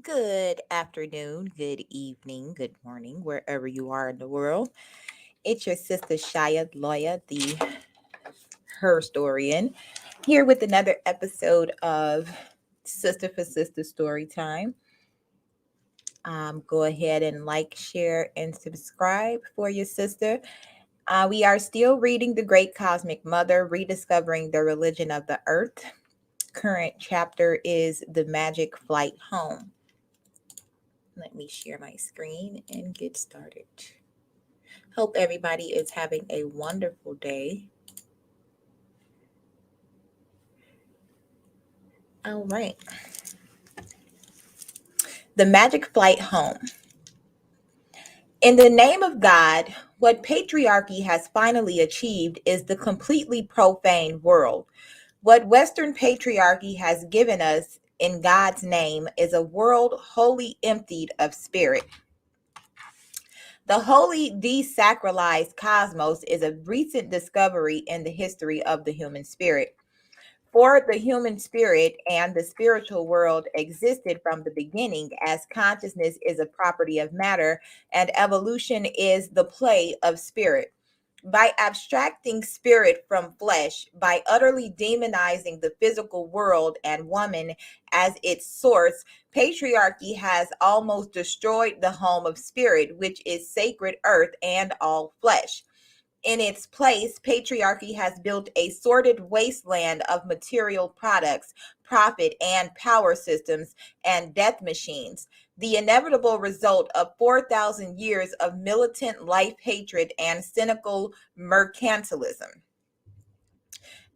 Good afternoon, good evening, good morning, wherever you are in the world. It's your sister ChayaFyah, the her historian, here with another episode of Sister for Sister Story Time. Go ahead and like, share, and subscribe for your sister. We are still reading The Great Cosmic Mother, Rediscovering the Religion of the Earth. Current chapter is The Magic Flight Home. Let me share my screen and get started. Hope everybody is having a wonderful day. All right. The Magic Flight Home. In the name of God, what patriarchy has finally achieved is the completely profane world. What Western patriarchy has given us in God's name is a world wholly emptied of spirit. The wholly desacralized cosmos is a recent discovery in the history of the human spirit. For the human spirit and the spiritual world existed from the beginning, as consciousness is a property of matter and evolution is the play of spirit. By abstracting spirit from flesh, by utterly demonizing the physical world and woman as its source, patriarchy has almost destroyed the home of spirit, which is sacred earth and all flesh. In its place, patriarchy has built a sordid wasteland of material products, profit and power systems, and death machines, the inevitable result of 4,000 years of militant life hatred and cynical mercantilism.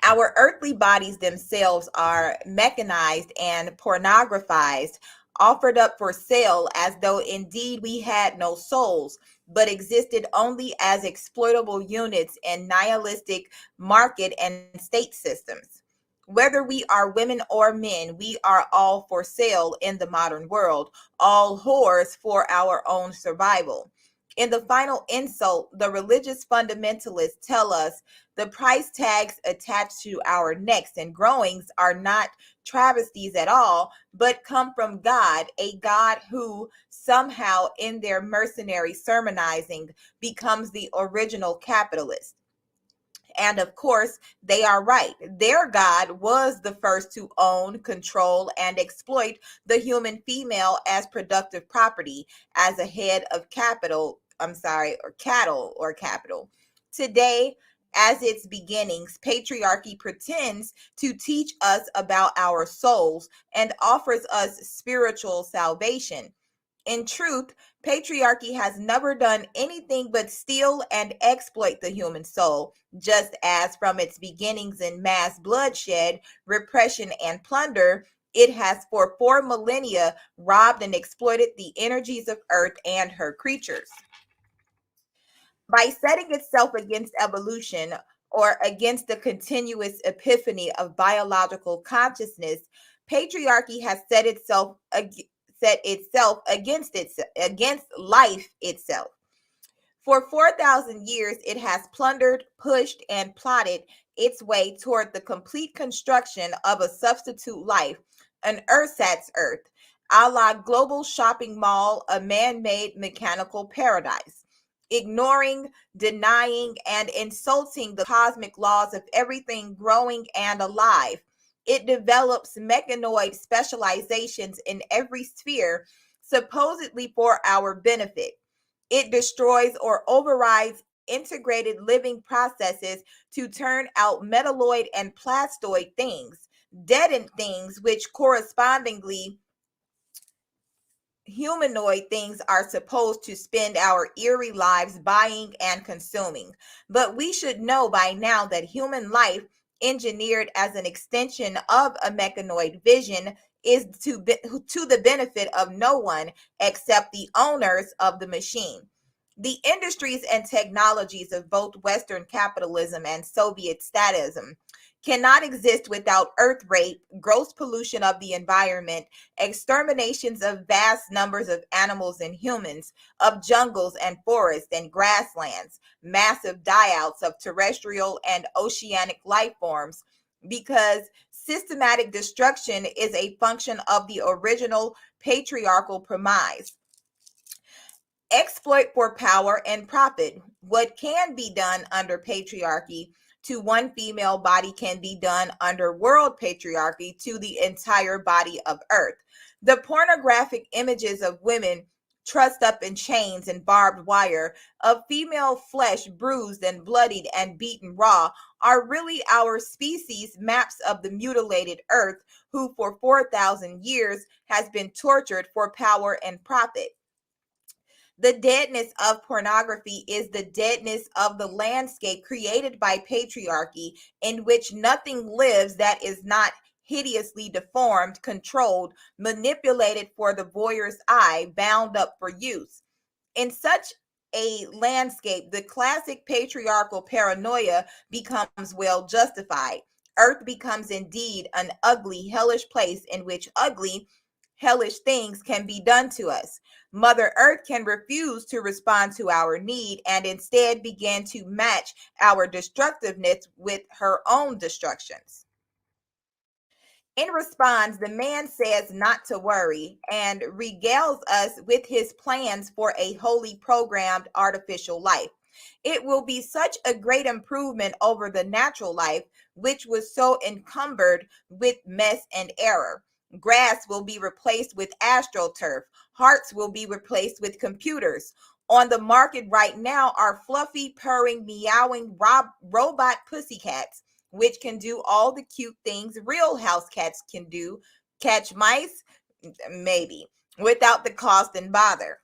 Our earthly bodies themselves are mechanized and pornographized, offered up for sale as though indeed we had no souls, but existed only as exploitable units in nihilistic market and state systems. Whether we are women or men, we are all for sale in the modern world, all whores for our own survival. In the final insult, the religious fundamentalists tell us the price tags attached to our necks and growings are not travesties at all, but come from God, a God who somehow, in their mercenary sermonizing, becomes the original capitalist. And of course, they are right. Their God was the first to own, control, and exploit the human female as productive property, as a head of cattle or capital. Today, as its beginnings, patriarchy pretends to teach us about our souls and offers us spiritual salvation. In truth, patriarchy has never done anything but steal and exploit the human soul, just as from its beginnings in mass bloodshed, repression, and plunder, it has for 4 millennia robbed and exploited the energies of earth and her creatures. By setting itself against evolution or against the continuous epiphany of biological consciousness, patriarchy has set itself against life itself. For 4,000 years, it has plundered, pushed, and plotted its way toward the complete construction of a substitute life, an ersatz earth, a la global shopping mall, a man made mechanical paradise. Ignoring, denying, and insulting the cosmic laws of everything growing and alive, it develops mechanoid specializations in every sphere, supposedly for our benefit. It destroys or overrides integrated living processes to turn out metalloid and plastoid things, deadened things, which correspondingly humanoid things are supposed to spend our eerie lives buying and consuming. But we should know by now that human life, engineered as an extension of a mechanoid vision, is to the benefit of no one except the owners of the machine. The industries and technologies of both Western capitalism and Soviet statism cannot exist without earth rape, gross pollution of the environment, exterminations of vast numbers of animals and humans, of jungles and forests and grasslands, massive die-outs of terrestrial and oceanic life forms, because systematic destruction is a function of the original patriarchal premise. Exploit for power and profit. What can be done under patriarchy to one female body can be done under world patriarchy to the entire body of earth. The pornographic images of women trussed up in chains and barbed wire, of female flesh bruised and bloodied and beaten raw, are really our species' maps of the mutilated earth, who for 4,000 years has been tortured for power and profit. The deadness of pornography is the deadness of the landscape created by patriarchy, in which nothing lives that is not hideously deformed, controlled, manipulated for the voyeur's eye, bound up for use. In such a landscape, the classic patriarchal paranoia becomes well justified. Earth becomes indeed an ugly, hellish place in which ugly, hellish things can be done to us. Mother Earth can refuse to respond to our need and instead begin to match our destructiveness with her own destructions. In response, the man says not to worry and regales us with his plans for a wholly programmed artificial life. It will be such a great improvement over the natural life, which was so encumbered with mess and error. Grass will be replaced with astroturf. Hearts will be replaced with computers. On the market right now are fluffy, purring, meowing robot pussycats, which can do all the cute things real house cats can do. Catch mice? Maybe, without the cost and bother.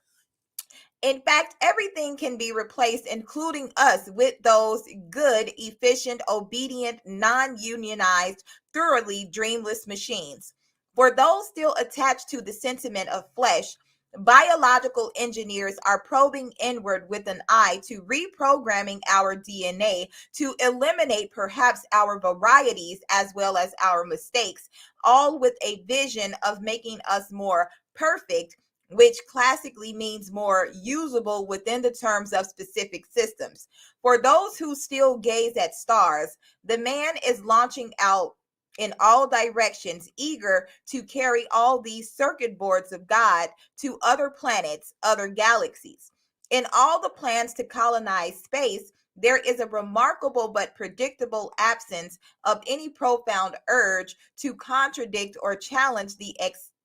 In fact, everything can be replaced, including us, with those good, efficient, obedient, non unionized, thoroughly dreamless machines. For those still attached to the sentiment of flesh, biological engineers are probing inward with an eye to reprogramming our DNA to eliminate perhaps our varieties as well as our mistakes, all with a vision of making us more perfect, which classically means more usable within the terms of specific systems. For those who still gaze at stars, the man is launching out in all directions, eager to carry all these circuit boards of God to other planets, other galaxies. In all the plans to colonize space, there is a remarkable but predictable absence of any profound urge to contradict or challenge the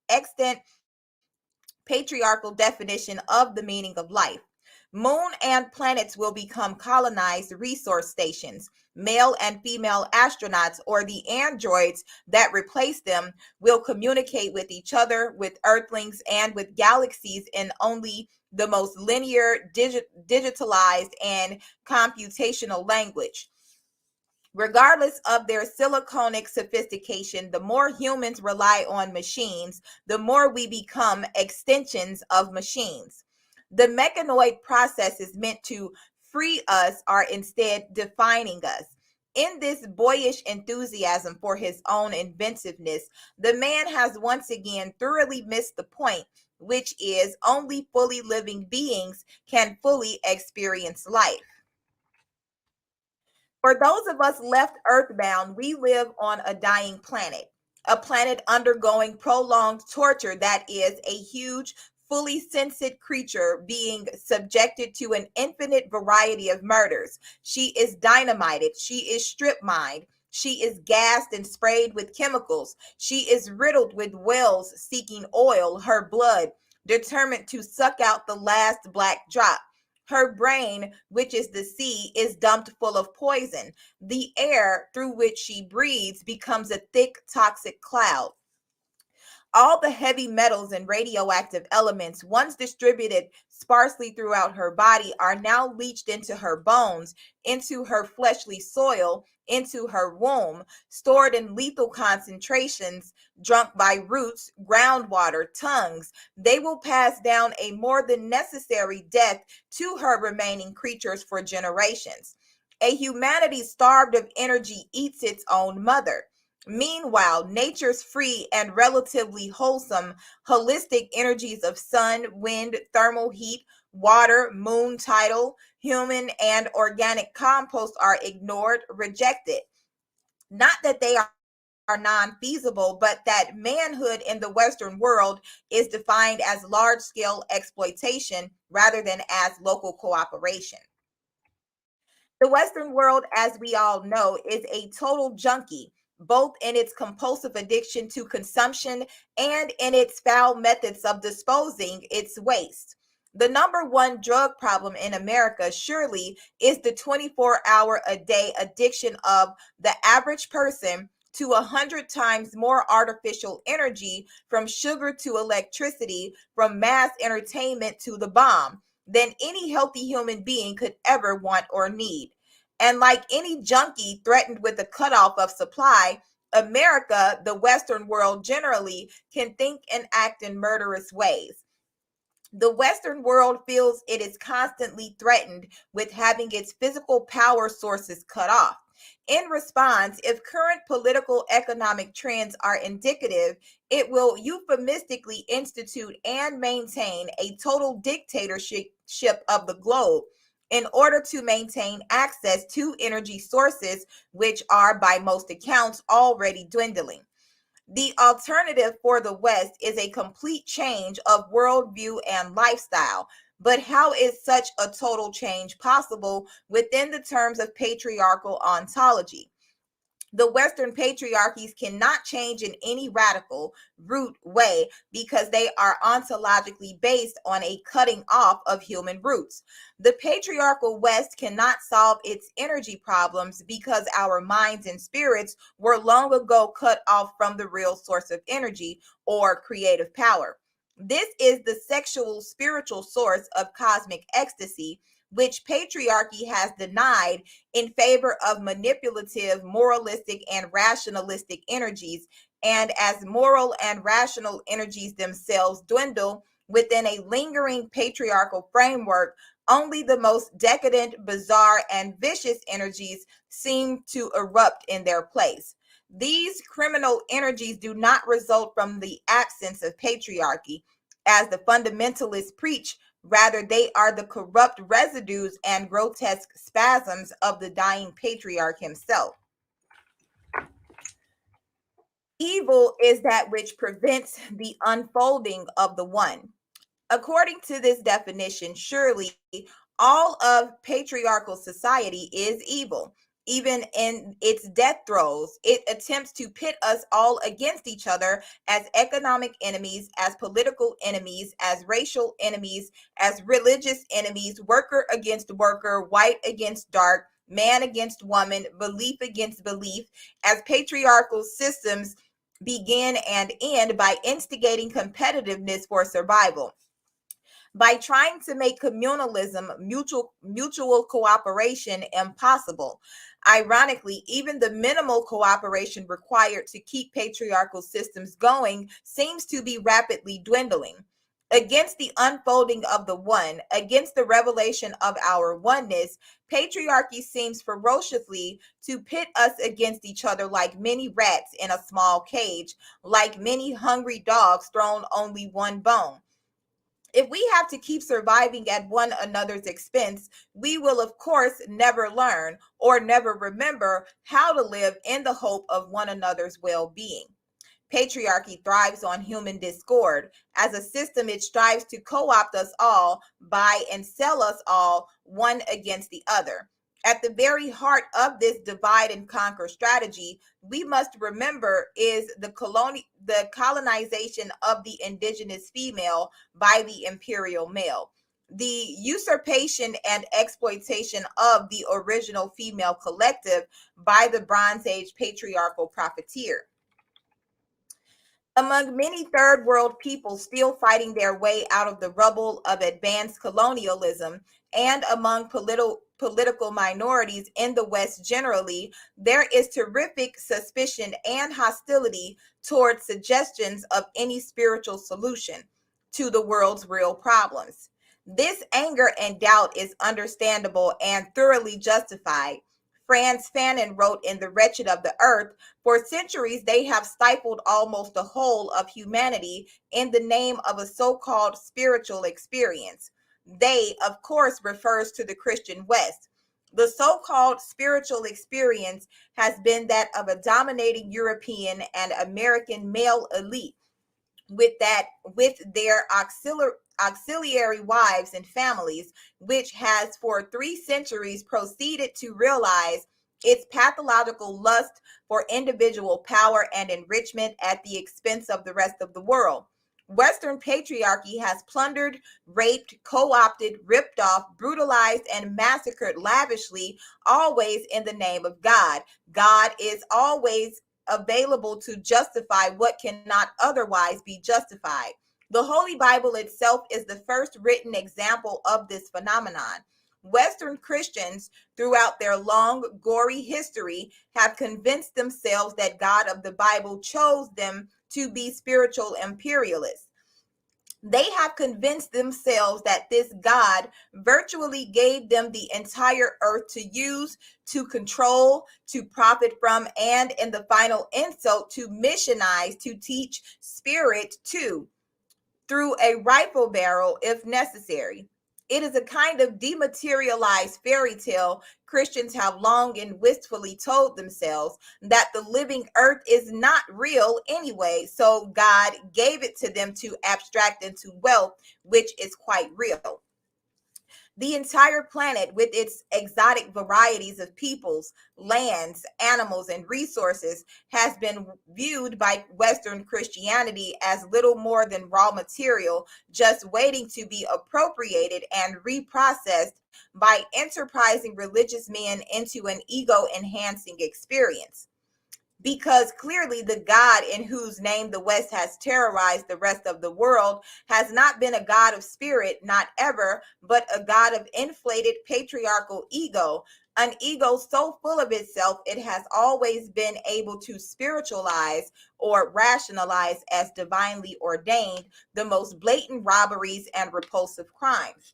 extant patriarchal definition of the meaning of life. Moon and planets will become colonized resource stations. Male and female astronauts, or the androids that replace them, will communicate with each other, with earthlings, and with galaxies in only the most linear, digitalized, and computational language. Regardless of their siliconic sophistication, the more humans rely on machines, the more we become extensions of machines. The mechanoid processes meant to free us are instead defining us. In this boyish enthusiasm for his own inventiveness, the man has once again thoroughly missed the point, which is only fully living beings can fully experience life. For those of us left earthbound, we live on a dying planet, a planet undergoing prolonged torture that is a huge, fully sentient creature being subjected to an infinite variety of murders. She is dynamited, she is strip mined. She is gassed and sprayed with chemicals. She is riddled with wells seeking oil, her blood, determined to suck out the last black drop. Her brain, which is the sea, is dumped full of poison. The air through which she breathes becomes a thick, toxic cloud. All the heavy metals and radioactive elements, once distributed sparsely throughout her body, are now leached into her bones, into her fleshly soil, into her womb, stored in lethal concentrations, drunk by roots, groundwater, tongues. They will pass down a more than necessary death to her remaining creatures for generations. A humanity starved of energy eats its own mother. Meanwhile, nature's free and relatively wholesome, holistic energies of sun, wind, thermal heat, water, moon tidal, human, and organic compost are ignored, rejected. Not that they are non-feasible, but that manhood in the Western world is defined as large-scale exploitation rather than as local cooperation. The Western world, as we all know, is a total junkie, both in its compulsive addiction to consumption and in its foul methods of disposing its waste. The number one drug problem in America surely is the 24-hour-a-day addiction of the average person to 100 times more artificial energy, from sugar to electricity, from mass entertainment to the bomb, than any healthy human being could ever want or need. And like any junkie threatened with a cutoff of supply, America, the Western world generally, can think and act in murderous ways. The Western world feels it is constantly threatened with having its physical power sources cut off. In response, if current political economic trends are indicative, it will euphemistically institute and maintain a total dictatorship of the globe in order to maintain access to energy sources, which are, by most accounts, already dwindling. The alternative for the West is a complete change of worldview and lifestyle. But how is such a total change possible within the terms of patriarchal ontology? The Western patriarchies cannot change in any radical, root way because they are ontologically based on a cutting off of human roots. The patriarchal West cannot solve its energy problems because our minds and spirits were long ago cut off from the real source of energy or creative power. This is the sexual spiritual source of cosmic ecstasy, which patriarchy has denied in favor of manipulative, moralistic, and rationalistic energies. And as moral and rational energies themselves dwindle within a lingering patriarchal framework, only the most decadent, bizarre, and vicious energies seem to erupt in their place. These criminal energies do not result from the absence of patriarchy, as the fundamentalists preach. Rather, they are the corrupt residues and grotesque spasms of the dying patriarch himself. Evil is that which prevents the unfolding of the one. According to this definition, surely all of patriarchal society is evil. Even in its death throes, it attempts to pit us all against each other as economic enemies, as political enemies, as racial enemies, as religious enemies, worker against worker, white against dark, man against woman, belief against belief, as patriarchal systems begin and end by instigating competitiveness for survival, by trying to make communalism, mutual cooperation, impossible. Ironically, even the minimal cooperation required to keep patriarchal systems going seems to be rapidly dwindling. Against the unfolding of the one, against the revelation of our oneness, patriarchy seems ferociously to pit us against each other like many rats in a small cage, like many hungry dogs thrown only one bone. If we have to keep surviving at one another's expense, we will, of course, never learn or never remember how to live in the hope of one another's well being. Patriarchy thrives on human discord. As a system, it strives to co opt us all, buy and sell us all, one against the other. At the very heart of this divide and conquer strategy, we must remember, is the colonization of the indigenous female by the imperial male, the usurpation and exploitation of the original female collective by the Bronze Age patriarchal profiteer. Among many third world peoples still fighting their way out of the rubble of advanced colonialism, and among political minorities in the West generally, there is terrific suspicion and hostility towards suggestions of any spiritual solution to the world's real problems. This anger and doubt is understandable and thoroughly justified. Franz Fanon wrote in The Wretched of the Earth, "For centuries they have stifled almost the whole of humanity in the name of a so-called spiritual experience." They, of course, refers to the Christian West. The so-called spiritual experience has been that of a dominating European and American male elite with their auxiliary wives and families, which has for 3 centuries proceeded to realize its pathological lust for individual power and enrichment at the expense of the rest of the world. Western patriarchy has plundered, raped, co-opted, ripped off, brutalized, and massacred lavishly, always in the name of God. God is always available to justify what cannot otherwise be justified. The Holy Bible itself is the first written example of this phenomenon. Western Christians, throughout their long, gory history, have convinced themselves that God of the Bible chose them to be spiritual imperialists. They have convinced themselves that this God virtually gave them the entire earth to use, to control, to profit from, and in the final insult, to missionize, to teach spirit to, through a rifle barrel if necessary. It is a kind of dematerialized fairy tale Christians have long and wistfully told themselves, that the living earth is not real anyway, so God gave it to them to abstract into wealth, which is quite real. The entire planet, with its exotic varieties of peoples, lands, animals, and resources, has been viewed by Western Christianity as little more than raw material, just waiting to be appropriated and reprocessed by enterprising religious men into an ego-enhancing experience. Because clearly the God in whose name the West has terrorized the rest of the world has not been a God of spirit, not ever, but a God of inflated patriarchal ego, an ego so full of itself it has always been able to spiritualize or rationalize as divinely ordained the most blatant robberies and repulsive crimes.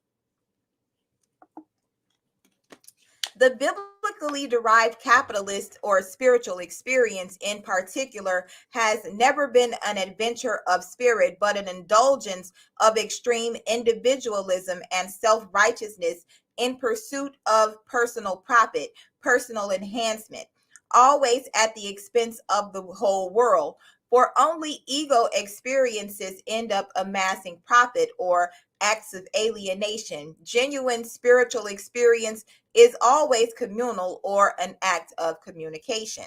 The biblically derived capitalist or spiritual experience in particular has never been an adventure of spirit, but an indulgence of extreme individualism and self-righteousness in pursuit of personal profit, personal enhancement, always at the expense of the whole world. For only ego experiences end up amassing profit or acts of alienation. Genuine spiritual experience is always communal or an act of communication.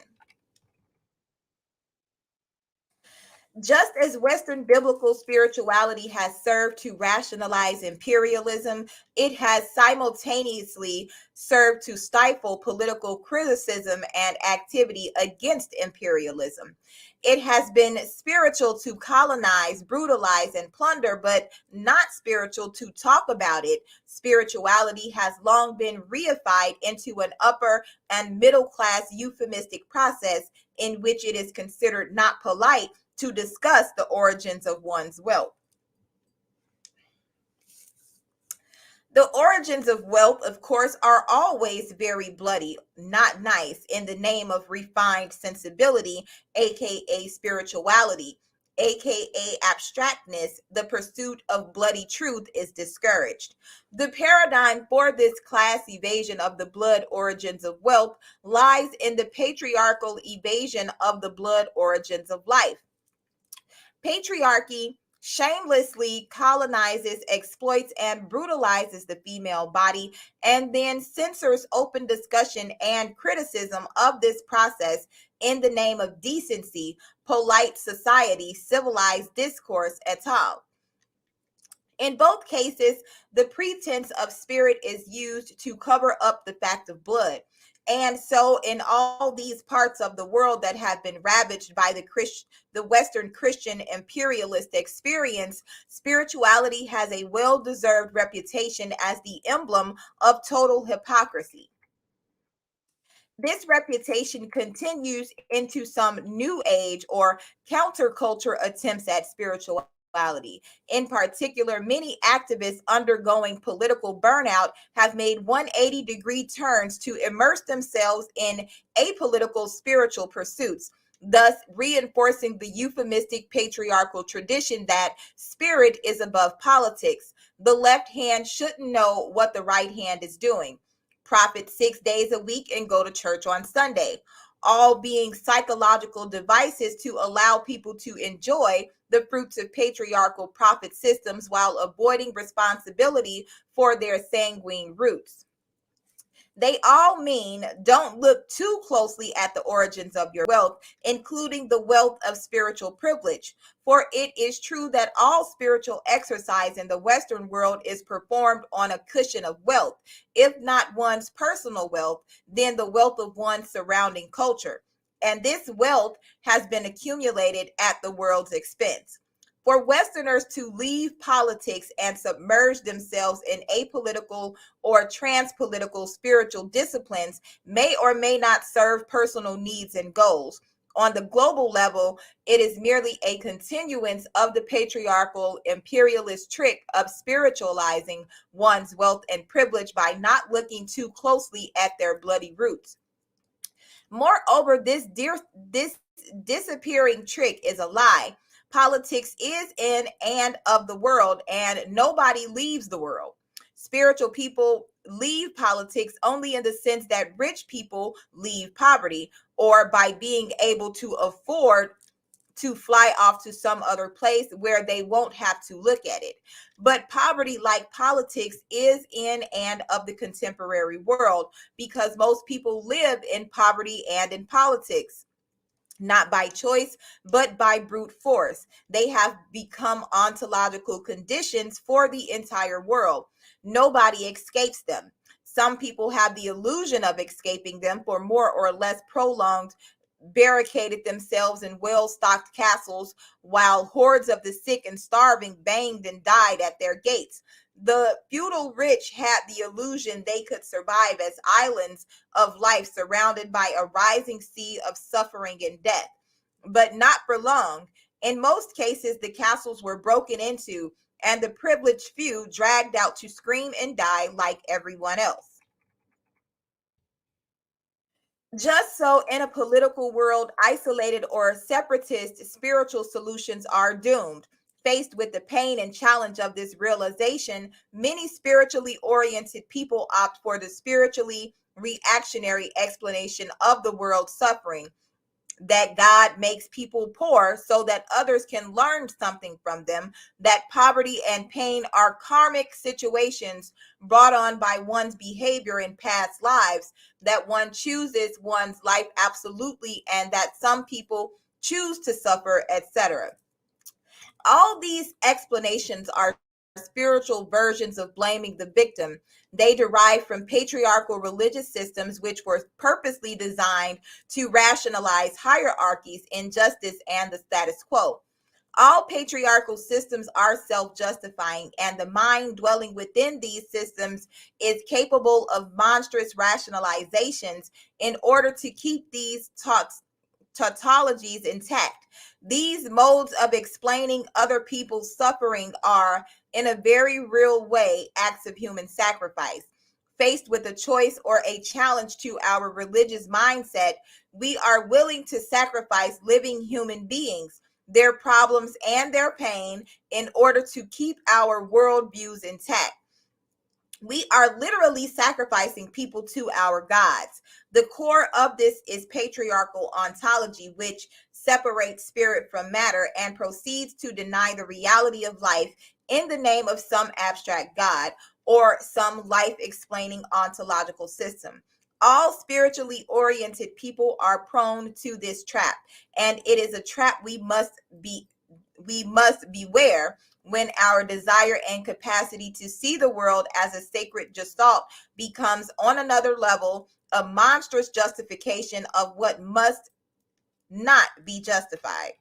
Just as Western biblical spirituality has served to rationalize imperialism, it has simultaneously served to stifle political criticism and activity against imperialism. It has been spiritual to colonize, brutalize, and plunder, but not spiritual to talk about it. Spirituality has long been reified into an upper and middle class euphemistic process in which it is considered not polite to discuss the origins of one's wealth. The origins of wealth, of course, are always very bloody, not nice, in the name of refined sensibility, aka spirituality, aka abstractness. The pursuit of bloody truth is discouraged. The paradigm for this class evasion of the blood origins of wealth lies in the patriarchal evasion of the blood origins of life. Patriarchy shamelessly colonizes, exploits, and brutalizes the female body, and then censors open discussion and criticism of this process in the name of decency, polite society, civilized discourse, et al. In both cases, the pretense of spirit is used to cover up the fact of blood. And so in all these parts of the world that have been ravaged by the Western Christian imperialist experience, spirituality has a well-deserved reputation as the emblem of total hypocrisy. This reputation continues into some new age or counterculture attempts at spirituality. In particular, many activists undergoing political burnout have made 180-degree turns to immerse themselves in apolitical spiritual pursuits, thus reinforcing the euphemistic patriarchal tradition that spirit is above politics. The left hand shouldn't know what the right hand is doing. profit 6 days a week, and go to church on Sunday, all being psychological devices to allow people to enjoy the fruits of patriarchal profit systems while avoiding responsibility for their sanguine roots. They all mean don't look too closely at the origins of your wealth, including the wealth of spiritual privilege. For it is true that all spiritual exercise in the Western world is performed on a cushion of wealth, if not one's personal wealth, then the wealth of one's surrounding culture. And this wealth has been accumulated at the world's expense. For Westerners to leave politics and submerge themselves in apolitical or transpolitical spiritual disciplines may or may not serve personal needs and goals. On the global level, it is merely a continuance of the patriarchal imperialist trick of spiritualizing one's wealth and privilege by not looking too closely at their bloody roots. Moreover, this disappearing trick is a lie. Politics is in and of the world, and nobody leaves the world. Spiritual people leave politics only in the sense that rich people leave poverty, or by being able to afford to fly off to some other place where they won't have to look at it. But poverty, like politics, is in and of the contemporary world because most people live in poverty and in politics. Not by choice, but by brute force. They have become ontological conditions for the entire world. Nobody escapes them. Some people have the illusion of escaping them for more or less prolonged, barricaded themselves in well-stocked castles, while hordes of the sick and starving banged and died at their gates. The feudal rich had the illusion they could survive as islands of life surrounded by a rising sea of suffering and death, but not for long. In most cases, the castles were broken into and the privileged few dragged out to scream and die like everyone else. Just so in a political world, isolated or separatist spiritual solutions are doomed. Faced with the pain and challenge of this realization, many spiritually oriented people opt for the spiritually reactionary explanation of the world's suffering, that God makes people poor so that others can learn something from them, that poverty and pain are karmic situations brought on by one's behavior in past lives, that one chooses one's life absolutely, and that some people choose to suffer, etc. All these explanations are spiritual versions of blaming the victim. They derive from patriarchal religious systems which were purposely designed to rationalize hierarchies, injustice, and the status quo. All patriarchal systems are self-justifying, and the mind dwelling within these systems is capable of monstrous rationalizations in order to keep these tautologies intact. These modes of explaining other people's suffering are, in a very real way, acts of human sacrifice. Faced with a choice or a challenge to our religious mindset, we are willing to sacrifice living human beings, their problems, and their pain in order to keep our worldviews intact. We are literally sacrificing people to our gods. The core of this is patriarchal ontology, which separates spirit from matter and proceeds to deny the reality of life in the name of some abstract God or some life explaining ontological system. All spiritually oriented people are prone to this trap, and it is a trap we must beware when our desire and capacity to see the world as a sacred gestalt becomes, on another level, a monstrous justification of what must not be justified.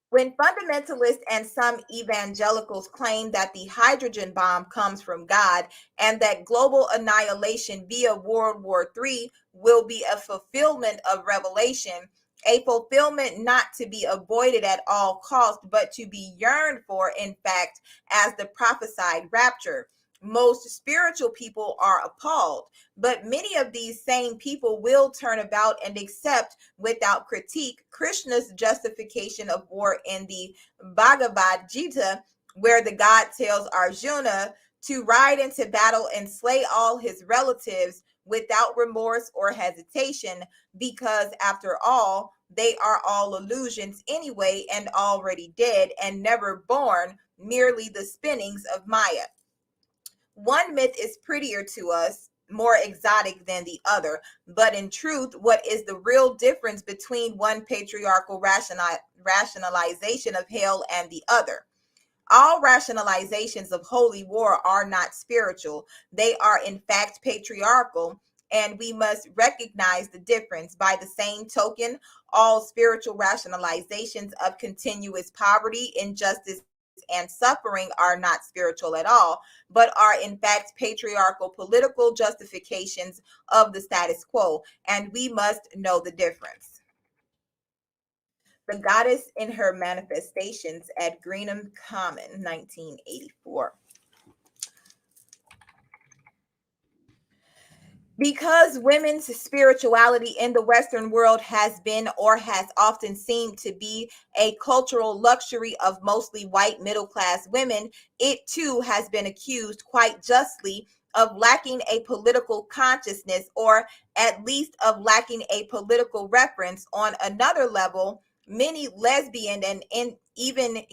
When fundamentalists and some evangelicals claim that the hydrogen bomb comes from God and that global annihilation via World War III will be a fulfillment of Revelation, a fulfillment not to be avoided at all costs, but to be yearned for, in fact, as the prophesied rapture, most spiritual people are appalled. But many of these same people will turn about and accept without critique Krishna's justification of war in the Bhagavad Gita, where the God tells Arjuna to ride into battle and slay all his relatives without remorse or hesitation, because after all, they are all illusions anyway and already dead and never born, merely the spinnings of Maya. One myth is prettier to us, more exotic than the other, but in truth, what is the real difference between one patriarchal rationalization of hell and the other? All rationalizations of holy war are not spiritual. They are in fact patriarchal, and we must recognize the difference. By the same token, all spiritual rationalizations of continuous poverty, injustice, and suffering are not spiritual at all, but are in fact patriarchal political justifications of the status quo, and we must know the difference. The Goddess in Her Manifestations at Greenham Common, 1984. Because women's spirituality in the Western world has been or has often seemed to be a cultural luxury of mostly white middle class women, it too has been accused quite justly of lacking a political consciousness, or at least of lacking a political reference. On another level, many lesbian and even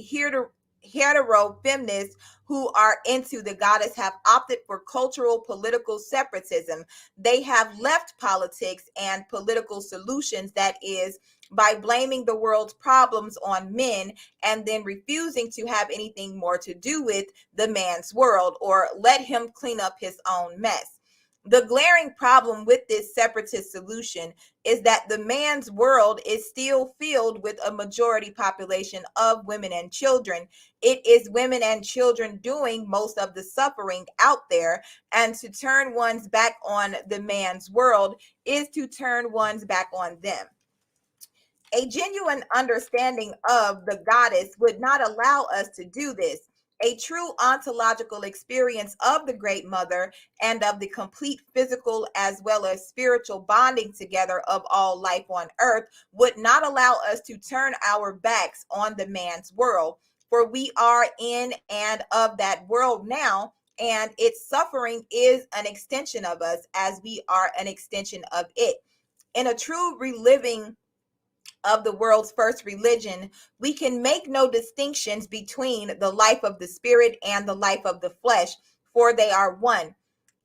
hetero feminists who are into the goddess have opted for cultural political separatism. They have left politics and political solutions, that is, by blaming the world's problems on men and then refusing to have anything more to do with the man's world or let him clean up his own mess. The glaring problem with this separatist solution is that the man's world is still filled with a majority population of women and children. It is women and children doing most of the suffering out there, and to turn one's back on the man's world is to turn one's back on them. A genuine understanding of the goddess would not allow us to do this. A true ontological experience of the Great Mother and of the complete physical as well as spiritual bonding together of all life on earth would not allow us to turn our backs on the man's world, for we are in and of that world now, and its suffering is an extension of us as we are an extension of it. In a true reliving of the world's first religion, we can make no distinctions between the life of the spirit and the life of the flesh, for they are one.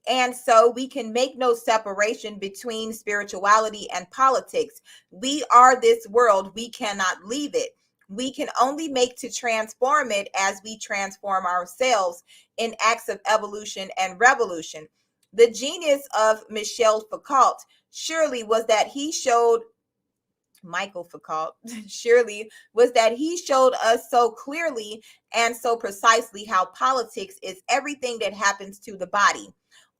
And so we can make no separation between spirituality and politics. We are this world, we cannot leave it. We can only make to transform it as we transform ourselves in acts of evolution and revolution. The genius of Michel Foucault surely was that he showed Michael Foucault surely was that he showed us so clearly and so precisely how politics is everything that happens to the body.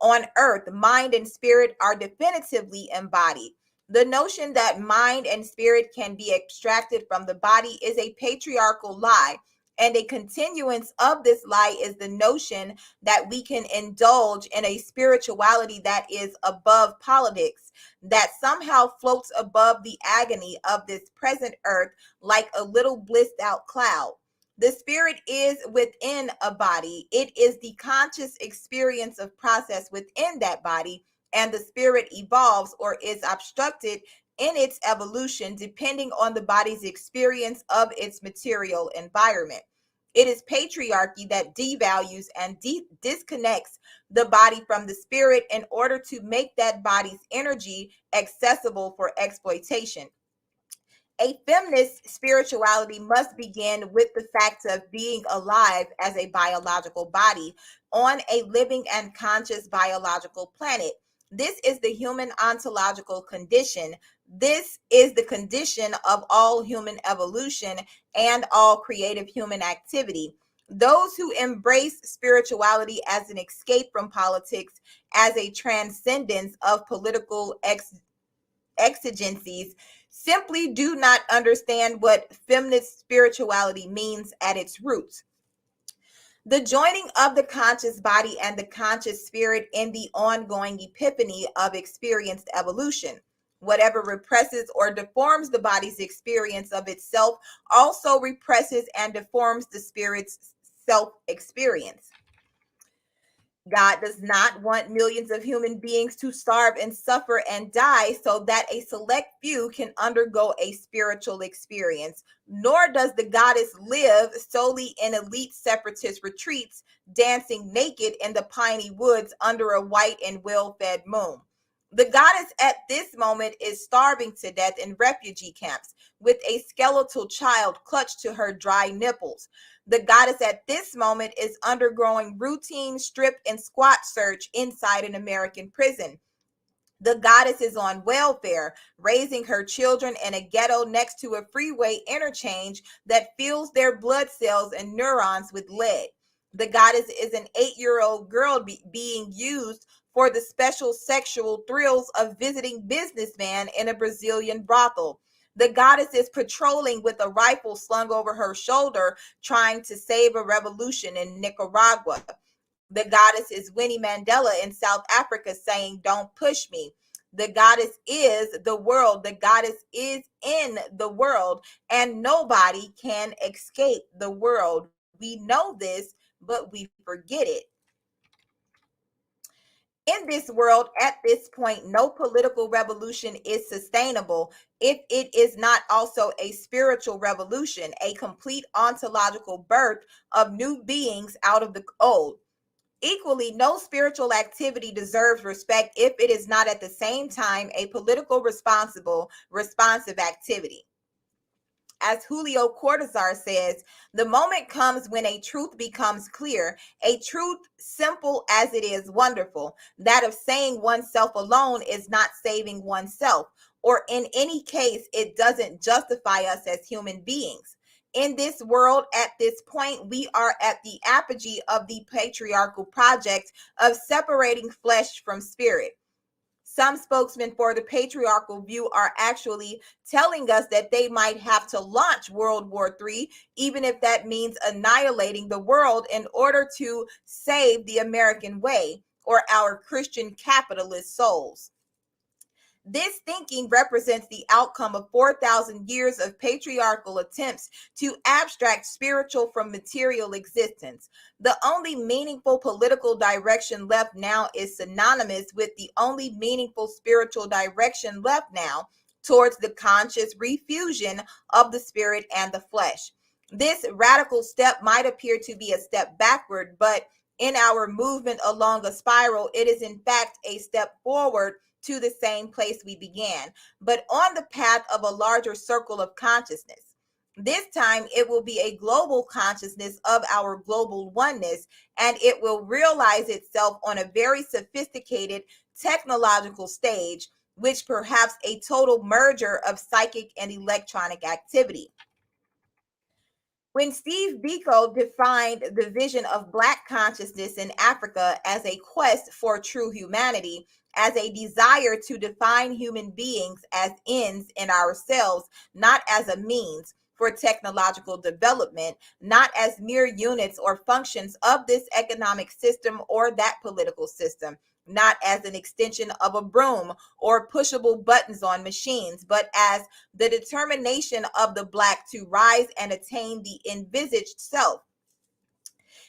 On earth, mind and spirit are definitively embodied. The notion that mind and spirit can be extracted from the body is a patriarchal lie, and a continuance of this lie is the notion that we can indulge in a spirituality that is above politics, that somehow floats above the agony of this present earth like a little blissed out cloud. The spirit is within a body. It is the conscious experience of process within that body, and the spirit evolves or is obstructed in its evolution depending on the body's experience of its material environment. It is patriarchy that devalues and disconnects the body from the spirit in order to make that body's energy accessible for exploitation. A feminist spirituality must begin with the fact of being alive as a biological body on a living and conscious biological planet. This is the human ontological condition. This is the condition of all human evolution and all creative human activity. Those who embrace spirituality as an escape from politics, as a transcendence of political exigencies, simply do not understand what feminist spirituality means at its roots. The joining of the conscious body and the conscious spirit in the ongoing epiphany of experienced evolution. Whatever represses or deforms the body's experience of itself also represses and deforms the spirit's self experience. God does not want millions of human beings to starve and suffer and die so that a select few can undergo a spiritual experience. Nor does the goddess live solely in elite separatist retreats, dancing naked in the piney woods under a white and well-fed moon. The goddess at this moment is starving to death in refugee camps with a skeletal child clutched to her dry nipples. The goddess at this moment is undergoing routine strip and squat search inside an American prison. The goddess is on welfare, raising her children in a ghetto next to a freeway interchange that fills their blood cells and neurons with lead. The goddess is an 8-year-old girl being used for the special sexual thrills of visiting businessman in a Brazilian brothel. The goddess is patrolling with a rifle slung over her shoulder, trying to save a revolution in Nicaragua. The goddess is Winnie Mandela in South Africa saying, "Don't push me." The goddess is the world. The goddess is in the world, and nobody can escape the world. We know this, but we forget it. In this world, at this point, no political revolution is sustainable if it is not also a spiritual revolution, a complete ontological birth of new beings out of the old. Equally, no spiritual activity deserves respect if it is not at the same time a political responsive activity. As Julio Cortázar says, the moment comes when a truth becomes clear, a truth simple as it is wonderful, that of saying oneself alone is not saving oneself, or in any case, it doesn't justify us as human beings. In this world, at this point, we are at the apogee of the patriarchal project of separating flesh from spirit. Some spokesmen for the patriarchal view are actually telling us that they might have to launch World War III, even if that means annihilating the world in order to save the American way or our Christian capitalist souls. This thinking represents the outcome of 4,000 years of patriarchal attempts to abstract spiritual from material existence. The only meaningful political direction left now is synonymous with the only meaningful spiritual direction left now towards the conscious refusion of the spirit and the flesh. This radical step might appear to be a step backward, but in our movement along a spiral, it is in fact a step forward to the same place we began, but on the path of a larger circle of consciousness. This time, it will be a global consciousness of our global oneness, and it will realize itself on a very sophisticated technological stage, which perhaps a total merger of psychic and electronic activity. When Steve Biko defined the vision of Black consciousness in Africa as a quest for true humanity, as a desire to define human beings as ends in ourselves, not as a means for technological development, not as mere units or functions of this economic system or that political system, not as an extension of a broom or pushable buttons on machines, but as the determination of the Black to rise and attain the envisaged self.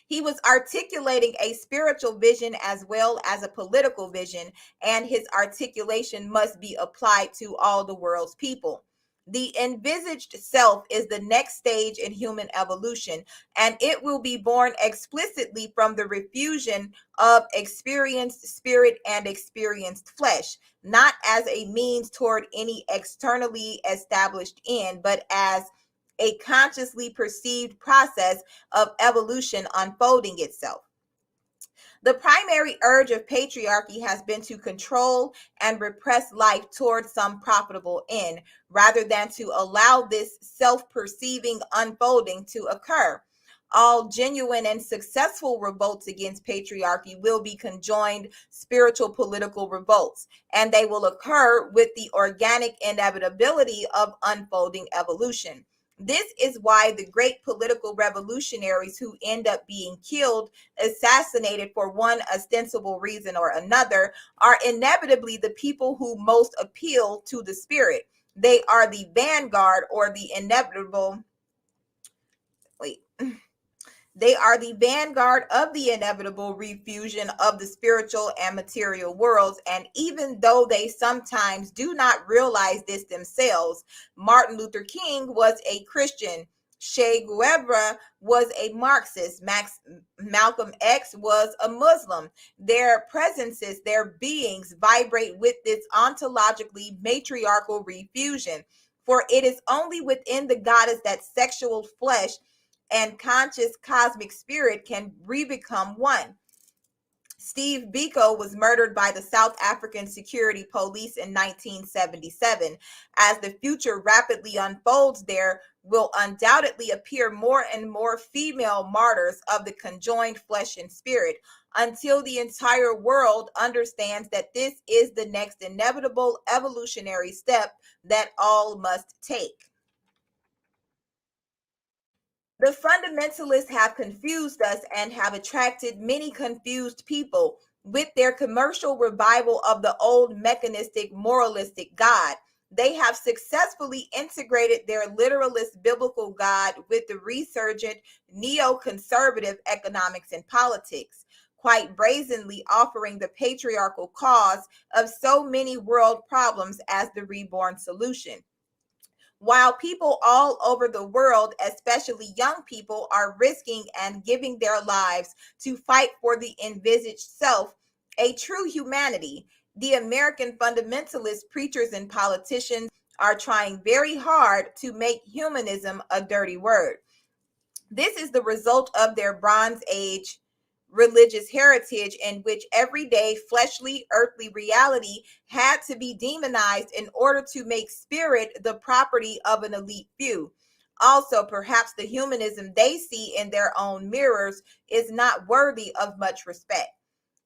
He was articulating a spiritual vision as well as a political vision, and his articulation must be applied to all the world's people. The envisaged self is the next stage in human evolution, and it will be born explicitly from the refusion of experienced spirit and experienced flesh, not as a means toward any externally established end, but as a consciously perceived process of evolution unfolding itself. The primary urge of patriarchy has been to control and repress life towards some profitable end, rather than to allow this self-perceiving unfolding to occur. All genuine and successful revolts against patriarchy will be conjoined spiritual political revolts, and they will occur with the organic inevitability of unfolding evolution. This is why the great political revolutionaries who end up being killed, assassinated for one ostensible reason or another, are inevitably the people who most appeal to the spirit. They are the vanguard or the inevitable, wait, They are the vanguard of the inevitable refusion of the spiritual and material worlds. And even though they sometimes do not realize this themselves, Martin Luther King was a Christian. Che Guevara was a Marxist. Malcolm X was a Muslim. Their presences, their beings vibrate with this ontologically matriarchal refusion. For it is only within the goddess that sexual flesh and conscious cosmic spirit can re-become one. Steve Biko was murdered by the South African Security Police in 1977. As the future rapidly unfolds, there will undoubtedly appear more and more female martyrs of the conjoined flesh and spirit until the entire world understands that this is the next inevitable evolutionary step that all must take. The fundamentalists have confused us and have attracted many confused people with their commercial revival of the old mechanistic, moralistic God. They have successfully integrated their literalist biblical God with the resurgent neoconservative economics and politics, quite brazenly offering the patriarchal cause of so many world problems as the reborn solution. While people all over the world, especially young people, are risking and giving their lives to fight for the envisaged self, a true humanity, the American fundamentalist preachers and politicians are trying very hard to make humanism a dirty word. This is the result of their Bronze Age religious heritage, in which everyday fleshly earthly reality had to be demonized in order to make spirit the property of an elite few. Also, perhaps the humanism they see in their own mirrors is not worthy of much respect.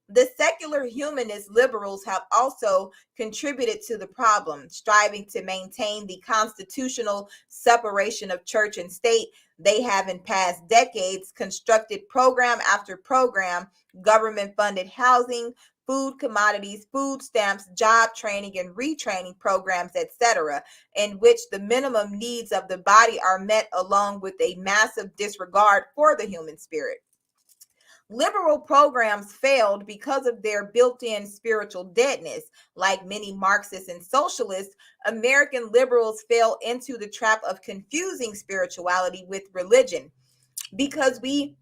The secular humanist liberals have also contributed to the problem, striving to maintain the constitutional separation of church and state. They have in past decades constructed program after program, government funded housing, food commodities, food stamps, job training and retraining programs, etc., in which the minimum needs of the body are met along with a massive disregard for the human spirit. Liberal programs failed because of their built-in spiritual deadness. Like many Marxists and socialists, American liberals fell into the trap of confusing spirituality with religion. Because we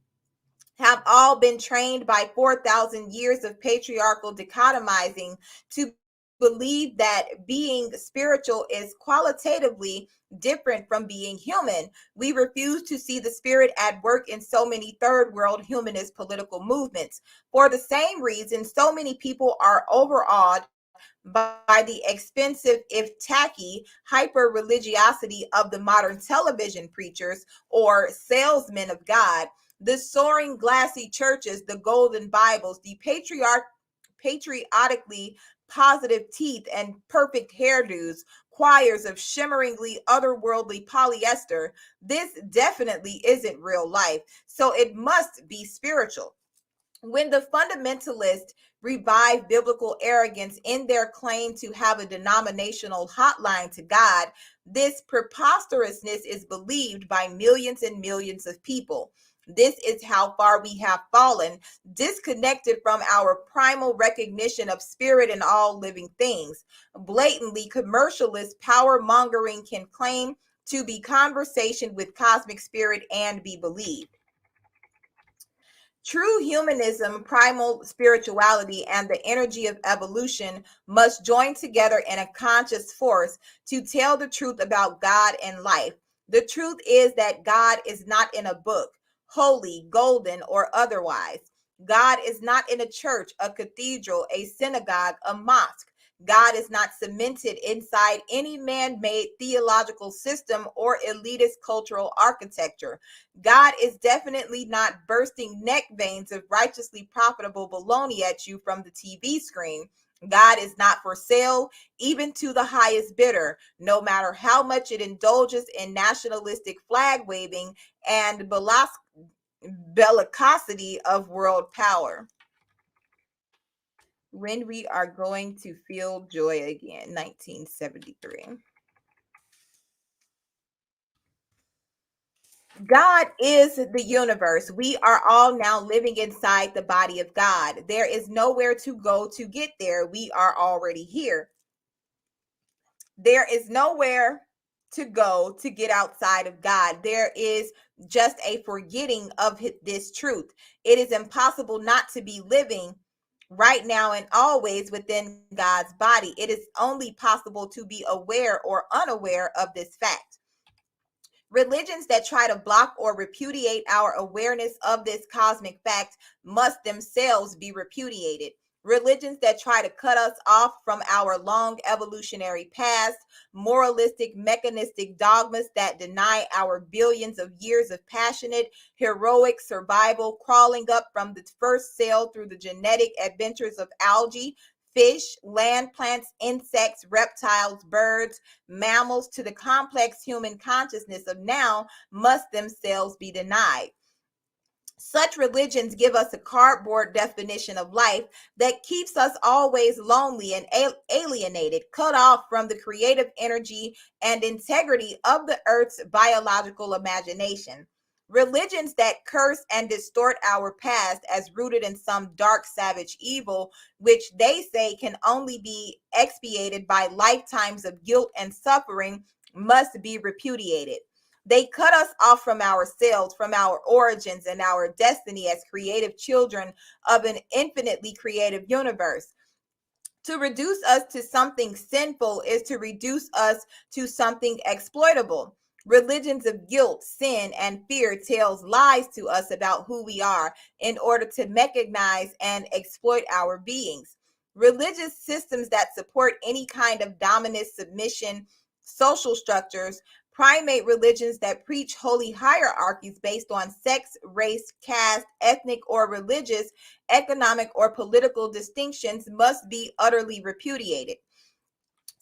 have all been trained by 4,000 years of patriarchal dichotomizing to believe that being spiritual is qualitatively different from being human. We refuse to see the spirit at work in so many third world humanist political movements. For the same reason, so many people are overawed by the expensive, if tacky, hyper religiosity of the modern television preachers or salesmen of God, the soaring glassy churches, the golden Bibles, the patriotically positive teeth and perfect hairdos, choirs of shimmeringly otherworldly polyester. This definitely isn't real life, so it must be spiritual. When the fundamentalists revive biblical arrogance in their claim to have a denominational hotline to God, this preposterousness is believed by millions and millions of people. This is how far we have fallen, disconnected from our primal recognition of spirit in all living things. Blatantly commercialist power mongering can claim to be conversation with cosmic spirit and be believed. True humanism, primal spirituality, and the energy of evolution must join together in a conscious force to tell the truth about God and life. The truth is that God is not in a book, holy, golden, or otherwise. God is not in a church, a cathedral, a synagogue, a mosque. God is not cemented inside any man made theological system or elitist cultural architecture. God is definitely not bursting neck veins of righteously profitable baloney at you from the TV screen. God is not for sale, even to the highest bidder, no matter how much it indulges in nationalistic flag waving and bellicosity of world power. When we are going to feel joy again, 1973. God is the universe. We are all now living inside the body of God. There is nowhere to go to get there. We are already here. There is nowhere to go to get outside of God. There is just a forgetting of this truth. It is impossible not to be living right now and always within God's body. It is only possible to be aware or unaware of this fact. Religions that try to block or repudiate our awareness of this cosmic fact must themselves be repudiated. Religions that try to cut us off from our long evolutionary past, moralistic, mechanistic dogmas that deny our billions of years of passionate, heroic survival, crawling up from the first cell through the genetic adventures of algae, fish, land plants, insects, reptiles, birds, mammals, to the complex human consciousness of now, must themselves be denied. Such religions give us a cardboard definition of life that keeps us always lonely and alienated, cut off from the creative energy and integrity of the earth's biological imagination. Religions that curse and distort our past as rooted in some dark, savage evil, which they say can only be expiated by lifetimes of guilt and suffering, must be repudiated. They cut us off from ourselves, from our origins and our destiny as creative children of an infinitely creative universe. To reduce us to something sinful is to reduce us to something exploitable. Religions of guilt, sin, and fear tells lies to us about who we are in order to mechanize and exploit our beings. Religious systems that support any kind of dominant submission, social structures, primate religions that preach holy hierarchies based on sex, race, caste, ethnic, or religious, economic, or political distinctions must be utterly repudiated.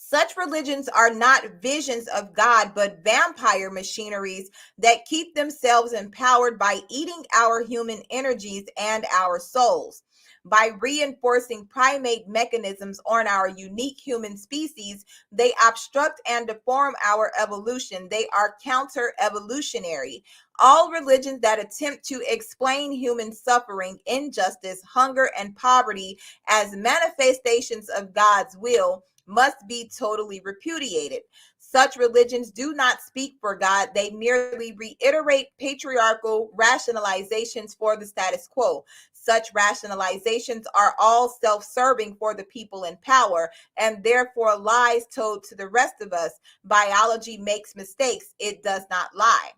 Such religions are not visions of God, but vampire machineries that keep themselves empowered by eating our human energies and our souls. By reinforcing primate mechanisms on our unique human species, they obstruct and deform our evolution. They are counter evolutionary. All religions that attempt to explain human suffering, injustice, hunger, and poverty as manifestations of God's will must be totally repudiated. Such religions do not speak for God. They merely reiterate patriarchal rationalizations for the status quo. Such rationalizations are all self-serving for the people in power and therefore lies told to the rest of us. Biology makes mistakes. It does not lie.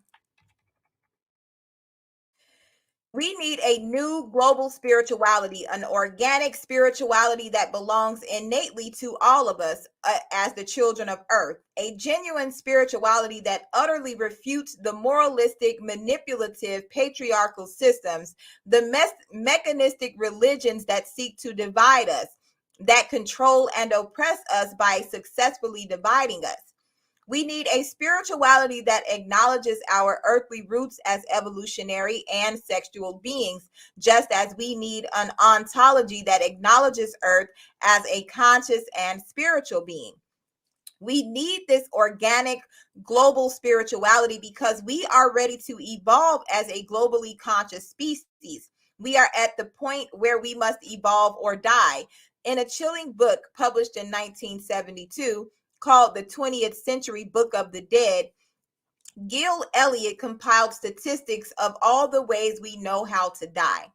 We need a new global spirituality, an organic spirituality that belongs innately to all of us as the children of earth, a genuine spirituality that utterly refutes the moralistic, manipulative, patriarchal systems, the mechanistic religions that seek to divide us, that control and oppress us by successfully dividing us. We need a spirituality that acknowledges our earthly roots as evolutionary and sexual beings, just as we need an ontology that acknowledges Earth as a conscious and spiritual being. We need this organic global spirituality because we are ready to evolve as a globally conscious species. We are at the point where we must evolve or die. In a chilling book published in 1972, called The 20th Century Book of the Dead, Gil Elliott compiled statistics of all the ways we know how to die.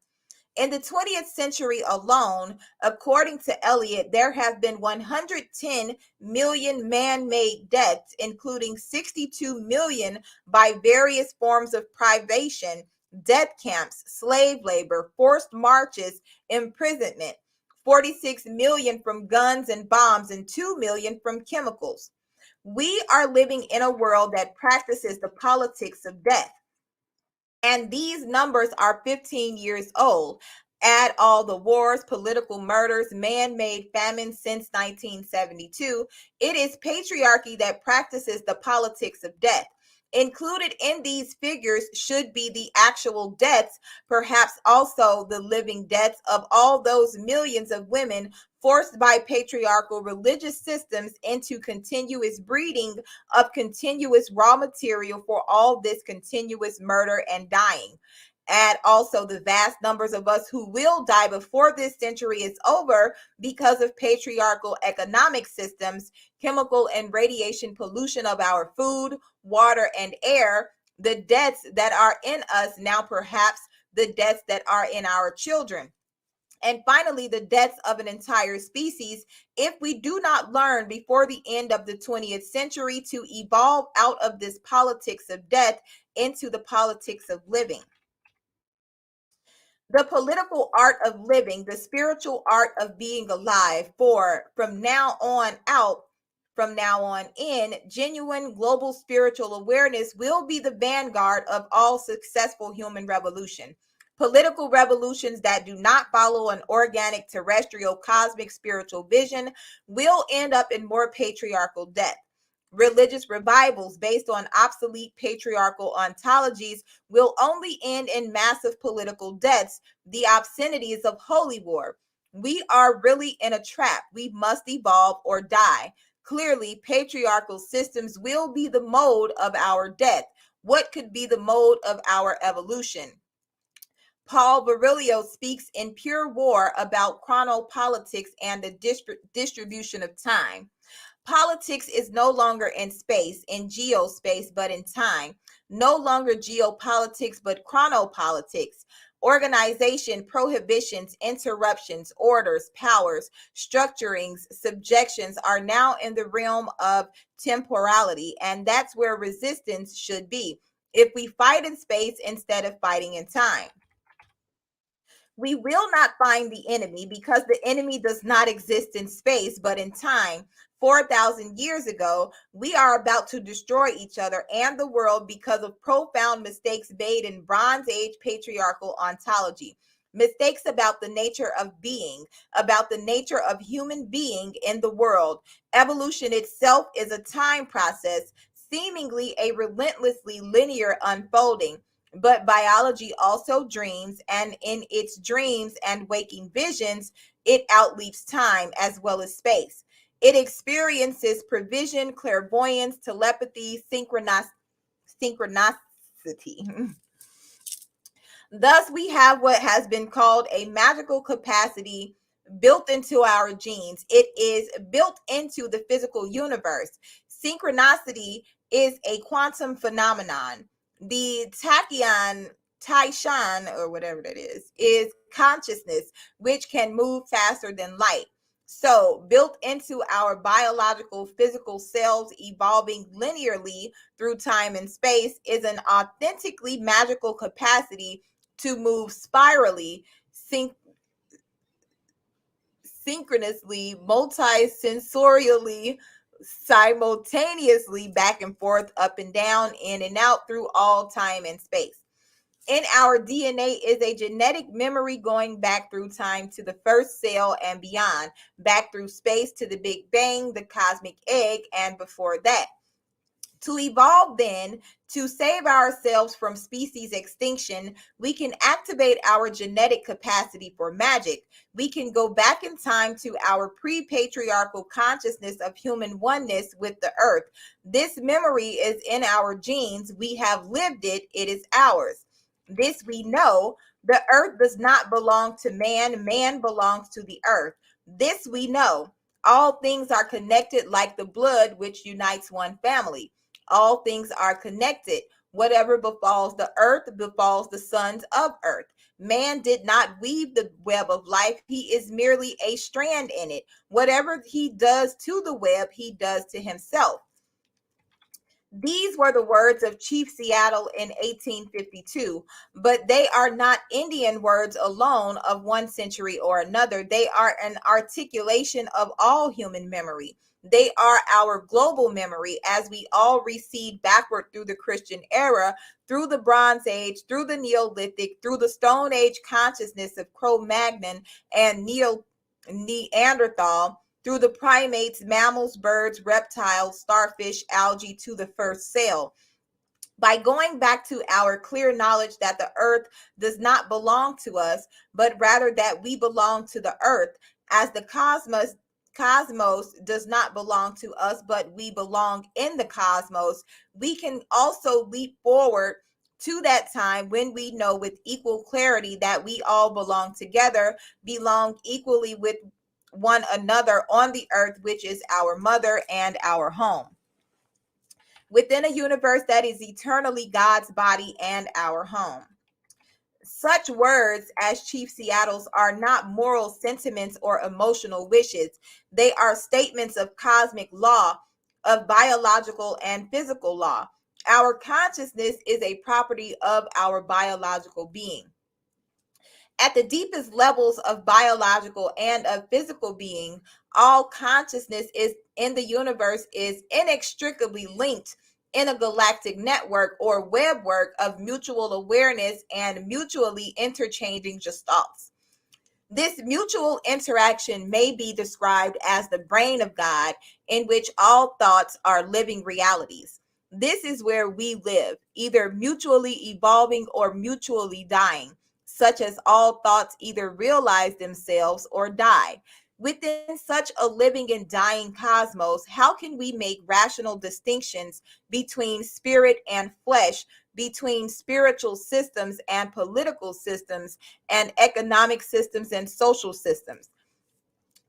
In the 20th century alone, according to Elliott, there have been 110 million man-made deaths, including 62 million by various forms of privation, death camps, slave labor, forced marches, imprisonment, 46 million from guns and bombs, and 2 million from chemicals. We are living in a world that practices the politics of death. And these numbers are 15 years old. Add all the wars, political murders, man-made famines since 1972. It is patriarchy that practices the politics of death. Included in these figures should be the actual deaths, perhaps also the living deaths of all those millions of women forced by patriarchal religious systems into continuous breeding of continuous raw material for all this continuous murder and dying. Add also the vast numbers of us who will die before this century is over because of patriarchal economic systems, chemical and radiation pollution of our food, water, and air, the deaths that are in us now, perhaps the deaths that are in our children. And finally, the deaths of an entire species if we do not learn before the end of the 20th century to evolve out of this politics of death into the politics of living. The political art of living, the spiritual art of being alive, for from now on out, from now on in, genuine global spiritual awareness will be the vanguard of all successful human revolution. Political revolutions that do not follow an organic, terrestrial, cosmic, spiritual vision will end up in more patriarchal death. Religious revivals based on obsolete patriarchal ontologies will only end in massive political deaths, the obscenities of holy war. We are really in a trap. We must evolve or die. Clearly, patriarchal systems will be the mode of our death. What could be the mode of our evolution? Paul Virilio speaks in Pure War about chronopolitics and the distribution of time. Politics is no longer in space, in geospace, but in time. No longer geopolitics, but chronopolitics. Organization, prohibitions, interruptions, orders, powers, structurings, subjections are now in the realm of temporality, and that's where resistance should be. If we fight in space instead of fighting in time, we will not find the enemy because the enemy does not exist in space but in time. 4,000 years ago, we are about to destroy each other and the world because of profound mistakes made in Bronze Age patriarchal ontology. Mistakes about the nature of being, about the nature of human being in the world. Evolution itself is a time process, seemingly a relentlessly linear unfolding. But biology also dreams, and in its dreams and waking visions, it outleaps time as well as space. It experiences provision, clairvoyance, telepathy, synchronicity. Thus, we have what has been called a magical capacity built into our genes. It is built into the physical universe. Synchronicity is a quantum phenomenon. The tachyon, Taishan, or whatever that is consciousness, which can move faster than light. So, built into our biological physical cells evolving linearly through time and space is an authentically magical capacity to move spirally, synchronously, multisensorially, simultaneously, back and forth, up and down, in and out through all time and space. In our DNA is a genetic memory going back through time to the first cell and beyond, back through space to the Big Bang, the cosmic egg, and before that. To evolve, then, to save ourselves from species extinction, we can activate our genetic capacity for magic. We can go back in time to our pre-patriarchal consciousness of human oneness with the earth. This memory is in our genes. We have lived it. It is ours. This we know. The earth does not belong to man. Man belongs to the earth. This we know. All things are connected like the blood which unites one family. All things are connected. Whatever befalls the earth befalls the sons of earth. Man did not weave the web of life. He is merely a strand in it. Whatever he does to the web, he does to himself. These were the words of Chief Seattle in 1852, but they are not Indian words alone of one century or another. They are an articulation of all human memory. They are our global memory as we all recede backward through the Christian era, through the Bronze Age, through the Neolithic, through the Stone Age consciousness of Cro-Magnon and Neanderthal, through the primates, mammals, birds, reptiles, starfish, algae to the first cell. By going back to our clear knowledge that the earth does not belong to us, but rather that we belong to the earth, As the cosmos does not belong to us, but we belong in the cosmos, we can also leap forward to that time when we know with equal clarity that we all belong together, belong equally with one another on the earth, which is our mother and our home, within a universe that is eternally God's body and our home. Such words as Chief Seattle's are not moral sentiments or emotional wishes. They are statements of cosmic law, of biological and physical law. Our consciousness is a property of our biological being. At the deepest levels of biological and of physical being, all consciousness is in the universe is inextricably linked in a galactic network or webwork of mutual awareness and mutually interchanging gestalts. This mutual interaction may be described as the brain of God, in which all thoughts are living realities. This is where we live, either mutually evolving or mutually dying, such as all thoughts either realize themselves or die. Within such a living and dying cosmos, how can we make rational distinctions between spirit and flesh, between spiritual systems and political systems, and economic systems and social systems?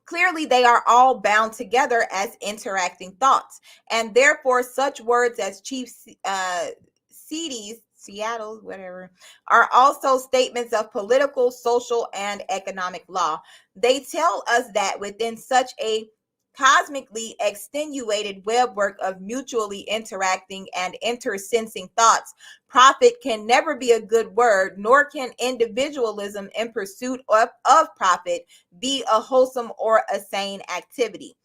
Clearly, they are all bound together as interacting thoughts, and therefore, such words as Chief Seattle, whatever, are also statements of political, social, and economic law. They tell us that within such a cosmically extenuated webwork of mutually interacting and intersensing thoughts, profit can never be a good word, nor can individualism in pursuit of profit be a wholesome or a sane activity.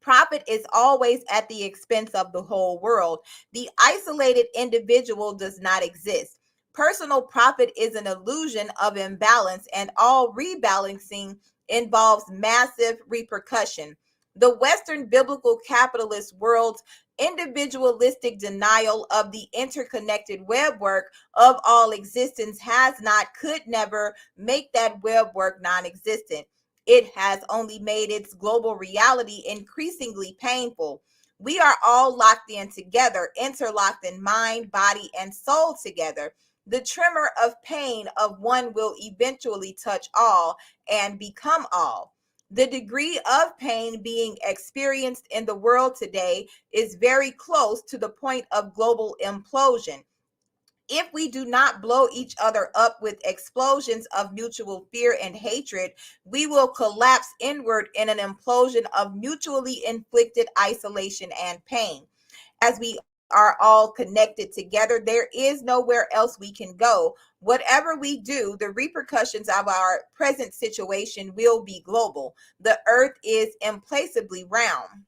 Profit is always at the expense of the whole world. The isolated individual does not exist. Personal profit is an illusion of imbalance, and all rebalancing involves massive repercussion. The Western biblical capitalist world's individualistic denial of the interconnected webwork of all existence has not, could never make that webwork non existent. It has only made its global reality increasingly painful. We are all locked in together, interlocked in mind, body, and soul together. The tremor of pain of one will eventually touch all and become all. The degree of pain being experienced in the world today is very close to the point of global implosion. If we do not blow each other up with explosions of mutual fear and hatred, we will collapse inward in an implosion of mutually inflicted isolation and pain. As we are all connected together, there is nowhere else we can go. Whatever we do, the repercussions of our present situation will be global. The earth is implacably round.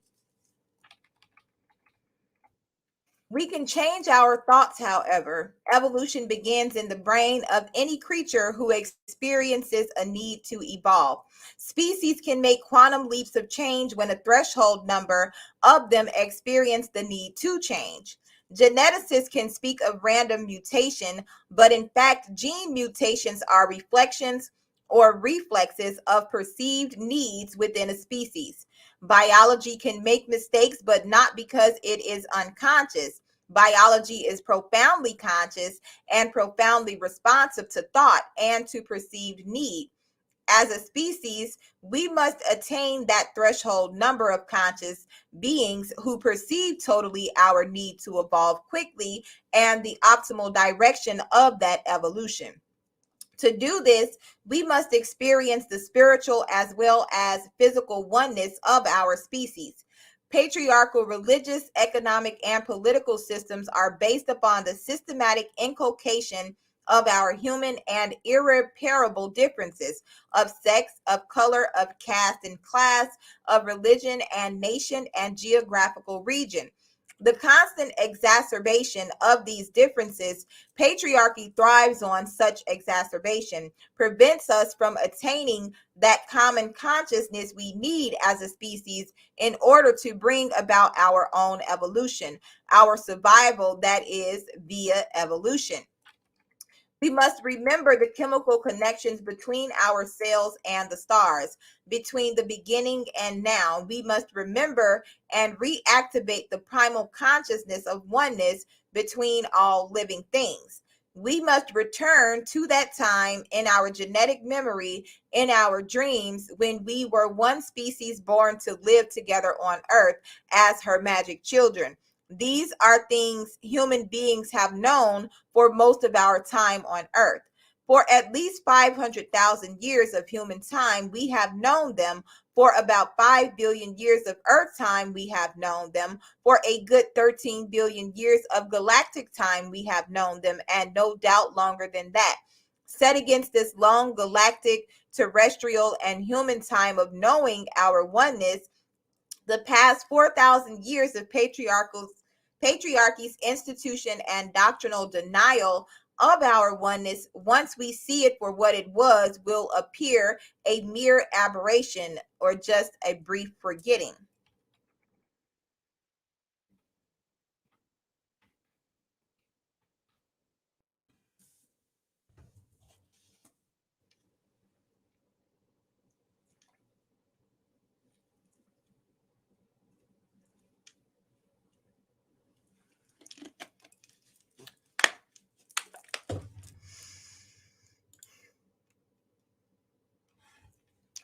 We can change our thoughts, however. Evolution begins in the brain of any creature who experiences a need to evolve. Species can make quantum leaps of change when a threshold number of them experience the need to change. Geneticists can speak of random mutation, but in fact, gene mutations are reflections or reflexes of perceived needs within a species. Biology can make mistakes, but not because it is unconscious. Biology is profoundly conscious and profoundly responsive to thought and to perceived need. As a species, we must attain that threshold number of conscious beings who perceive totally our need to evolve quickly and the optimal direction of that evolution. To do this, we must experience the spiritual as well as physical oneness of our species. Patriarchal religious, economic, and political systems are based upon the systematic inculcation of our human and irreparable differences of sex, of color, of caste and class, of religion and nation and geographical region. The constant exacerbation of these differences, patriarchy thrives on such exacerbation, prevents us from attaining that common consciousness we need as a species in order to bring about our own evolution, our survival, that is, via evolution. We must remember the chemical connections between our cells and the stars, between the beginning and now. We must remember and reactivate the primal consciousness of oneness between all living things. We must return to that time in our genetic memory, in our dreams, when we were one species born to live together on earth as her magic children. These are things human beings have known for most of our time on earth. For at least 500,000 years of human time, we have known them. For about 5 billion years of earth time, we have known them. For a good 13 billion years of galactic time, we have known them, and no doubt longer than that. Set against this long galactic, terrestrial, and human time of knowing our oneness, the past 4,000 years of patriarchy's institution and doctrinal denial of our oneness, once we see it for what it was, will appear a mere aberration or just a brief forgetting.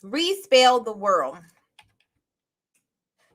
Respell the world.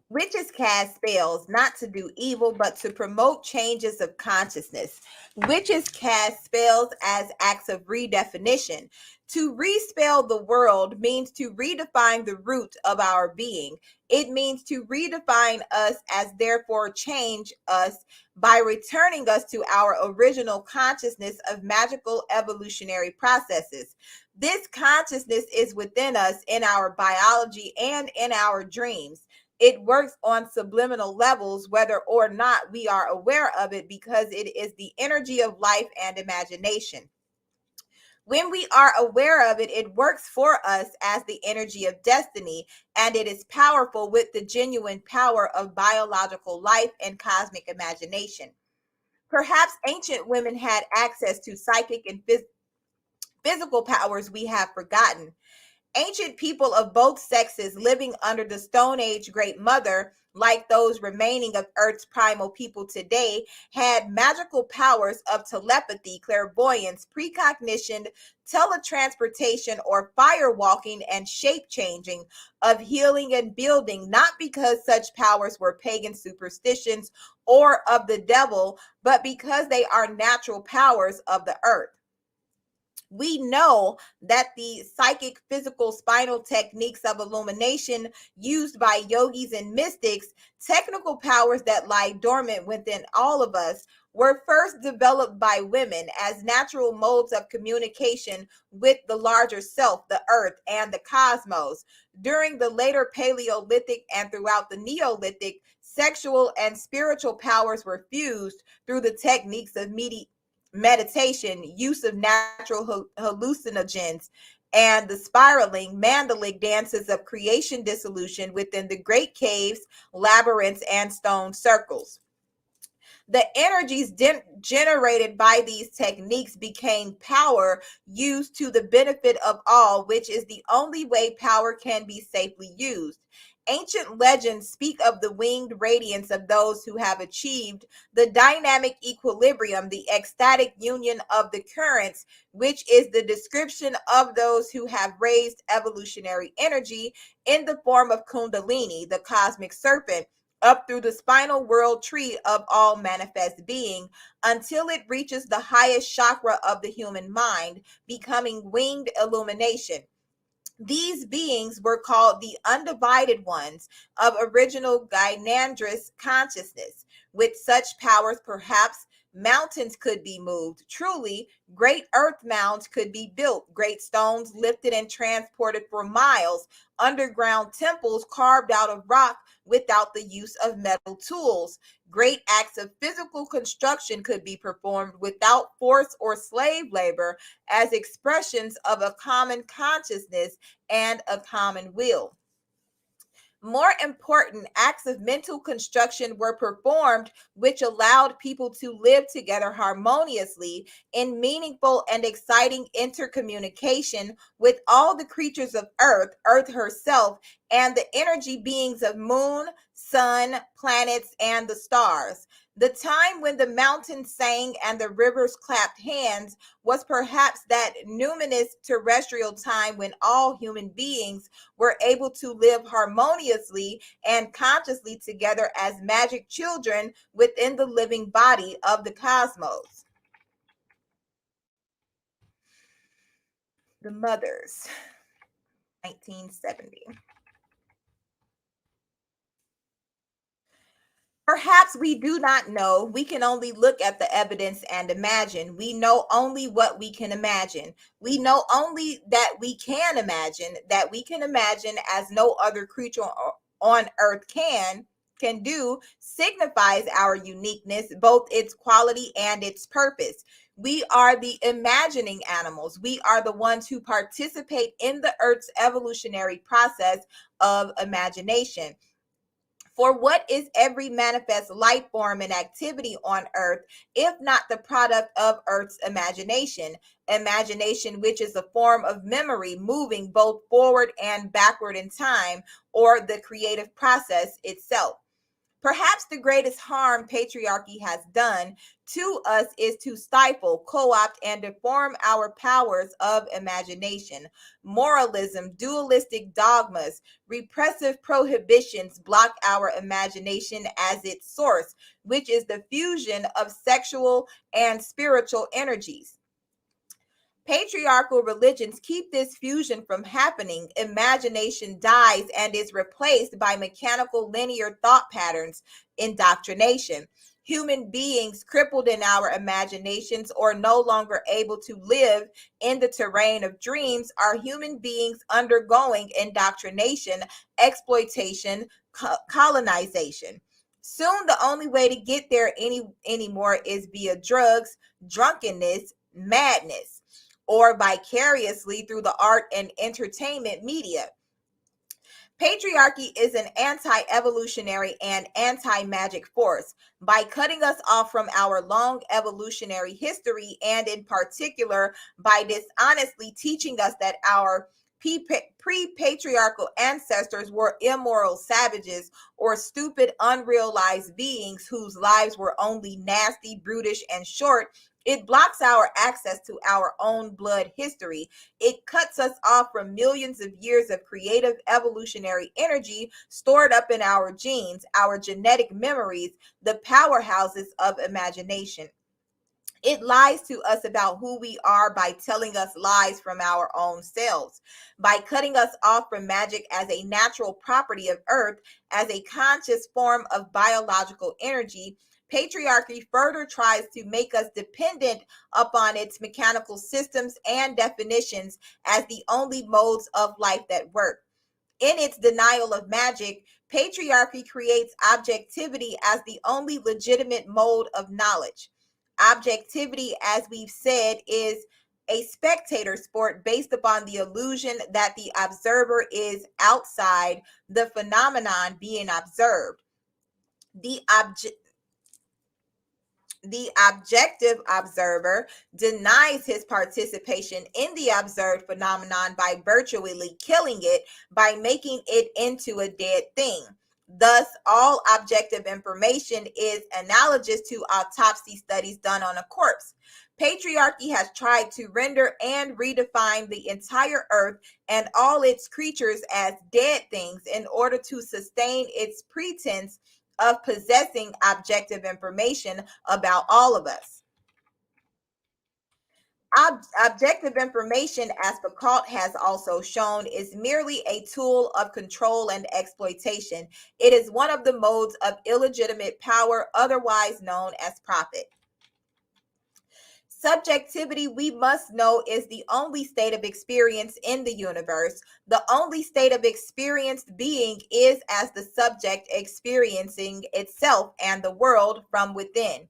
Witches cast spells not to do evil, but to promote changes of consciousness. Witches cast spells as acts of redefinition. To respell the world means to redefine the root of our being. It means to redefine us, as therefore change us by returning us to our original consciousness of magical evolutionary processes. This consciousness is within us, in our biology and in our dreams. It works on subliminal levels, whether or not we are aware of it, because it is the energy of life and imagination. When we are aware of it, it works for us as the energy of destiny, and it is powerful with the genuine power of biological life and cosmic imagination. Perhaps ancient women had access to psychic and physical powers we have forgotten. Ancient people of both sexes living under the Stone Age Great Mother, like those remaining of Earth's primal people today, had magical powers of telepathy, clairvoyance, precognition, teletransportation, or firewalking, and shape changing, of healing and building, not because such powers were pagan superstitions or of the devil, but because they are natural powers of the earth. We know that the psychic, physical, spinal techniques of illumination used by yogis and mystics, technical powers that lie dormant within all of us, were first developed by women as natural modes of communication with the larger self, the earth, and the cosmos. During the later Paleolithic and throughout the Neolithic, sexual and spiritual powers were fused through the techniques of meditation, use of natural hallucinogens, and the spiraling mandalic dances of creation dissolution within the great caves, labyrinths, and stone circles. The energies generated by these techniques became power used to the benefit of all, which is the only way power can be safely used. Ancient legends speak of the winged radiance of those who have achieved the dynamic equilibrium, the ecstatic union of the currents, which is the description of those who have raised evolutionary energy in the form of Kundalini, the cosmic serpent, up through the spinal world tree of all manifest being, until it reaches the highest chakra of the human mind, becoming winged illumination. These beings were called the undivided ones of original Gynandrous consciousness. With such powers, perhaps mountains could be moved. Truly, great earth mounds could be built, great stones lifted and transported for miles, underground temples carved out of rock without the use of metal tools. Great acts of physical construction could be performed without force or slave labor, as expressions of a common consciousness and a common will. More important acts of mental construction were performed, which allowed people to live together harmoniously in meaningful and exciting intercommunication with all the creatures of Earth, Earth herself, and the energy beings of moon, sun, planets, and the stars. The time when the mountains sang and the rivers clapped hands was perhaps that numinous terrestrial time when all human beings were able to live harmoniously and consciously together as magic children within the living body of the cosmos. The Mothers, 1970. Perhaps we do not know. We can only look at the evidence and imagine. We know only what we can imagine. We know only that we can imagine, as no other creature on earth can do, signifies our uniqueness, both its quality and its purpose. We are the imagining animals. We are the ones who participate in the earth's evolutionary process of imagination. For what is every manifest life form and activity on earth, if not the product of earth's imagination? Imagination, which is a form of memory moving both forward and backward in time, or the creative process itself. Perhaps the greatest harm patriarchy has done to us is to stifle, co-opt, and deform our powers of imagination. Moralism, dualistic dogmas, repressive prohibitions block our imagination as its source, which is the fusion of sexual and spiritual energies. Patriarchal religions keep this fusion from happening. Imagination dies and is replaced by mechanical linear thought patterns, indoctrination. Human beings crippled in our imaginations or no longer able to live in the terrain of dreams are human beings undergoing indoctrination, exploitation, colonization. Soon the only way to get there anymore is via drugs, drunkenness, madness, or vicariously through the art and entertainment media. Patriarchy is an anti-evolutionary and anti-magic force. By cutting us off from our long evolutionary history, and in particular by dishonestly teaching us that our pre-patriarchal ancestors were immoral savages or stupid, unrealized beings whose lives were only nasty, brutish, and short, it blocks our access to our own blood history. It cuts us off from millions of years of creative evolutionary energy stored up in our genes, our genetic memories, the powerhouses of imagination. It lies to us about who we are by telling us lies from our own selves, by cutting us off from magic as a natural property of Earth, as a conscious form of biological energy. Patriarchy further tries to make us dependent upon its mechanical systems and definitions as the only modes of life that work. In its denial of magic, patriarchy creates objectivity as the only legitimate mode of knowledge. Objectivity, as we've said, is a spectator sport based upon the illusion that the observer is outside the phenomenon being observed. The objective observer denies his participation in the observed phenomenon by virtually killing it, by making it into a dead thing. Thus, all objective information is analogous to autopsy studies done on a corpse. Patriarchy has tried to render and redefine the entire earth and all its creatures as dead things in order to sustain its pretense of possessing objective information about all of us. Objective information, as Foucault has also shown, is merely a tool of control and exploitation. It is one of the modes of illegitimate power, otherwise known as profit. Subjectivity, we must know, is the only state of experience in the universe. The only state of experienced being is as the subject experiencing itself and the world from within.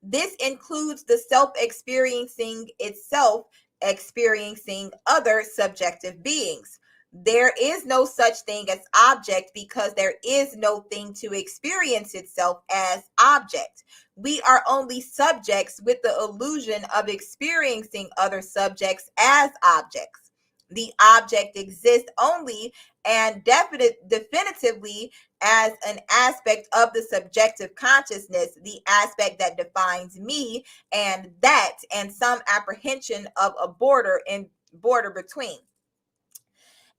This includes the self experiencing itself, experiencing other subjective beings. There is no such thing as object because there is no thing to experience itself as object. We are only subjects with the illusion of experiencing other subjects as objects. The object exists only and definitively as an aspect of the subjective consciousness, the aspect that defines me and that, and some apprehension of a border between.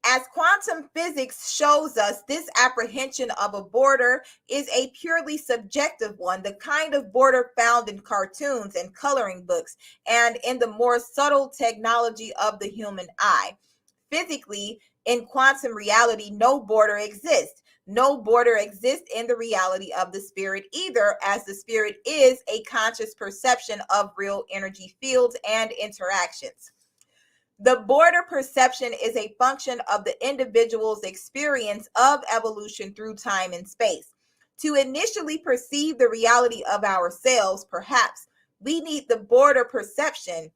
As quantum physics shows us, this apprehension of a border is a purely subjective one, the kind of border found in cartoons and coloring books and in the more subtle technology of the human eye. Physically, in quantum reality, no border exists. No border exists in the reality of the spirit either, as the spirit is a conscious perception of real energy fields and interactions. The border perception is a function of the individual's experience of evolution through time and space. To initially perceive the reality of ourselves, perhaps, we need the border perception.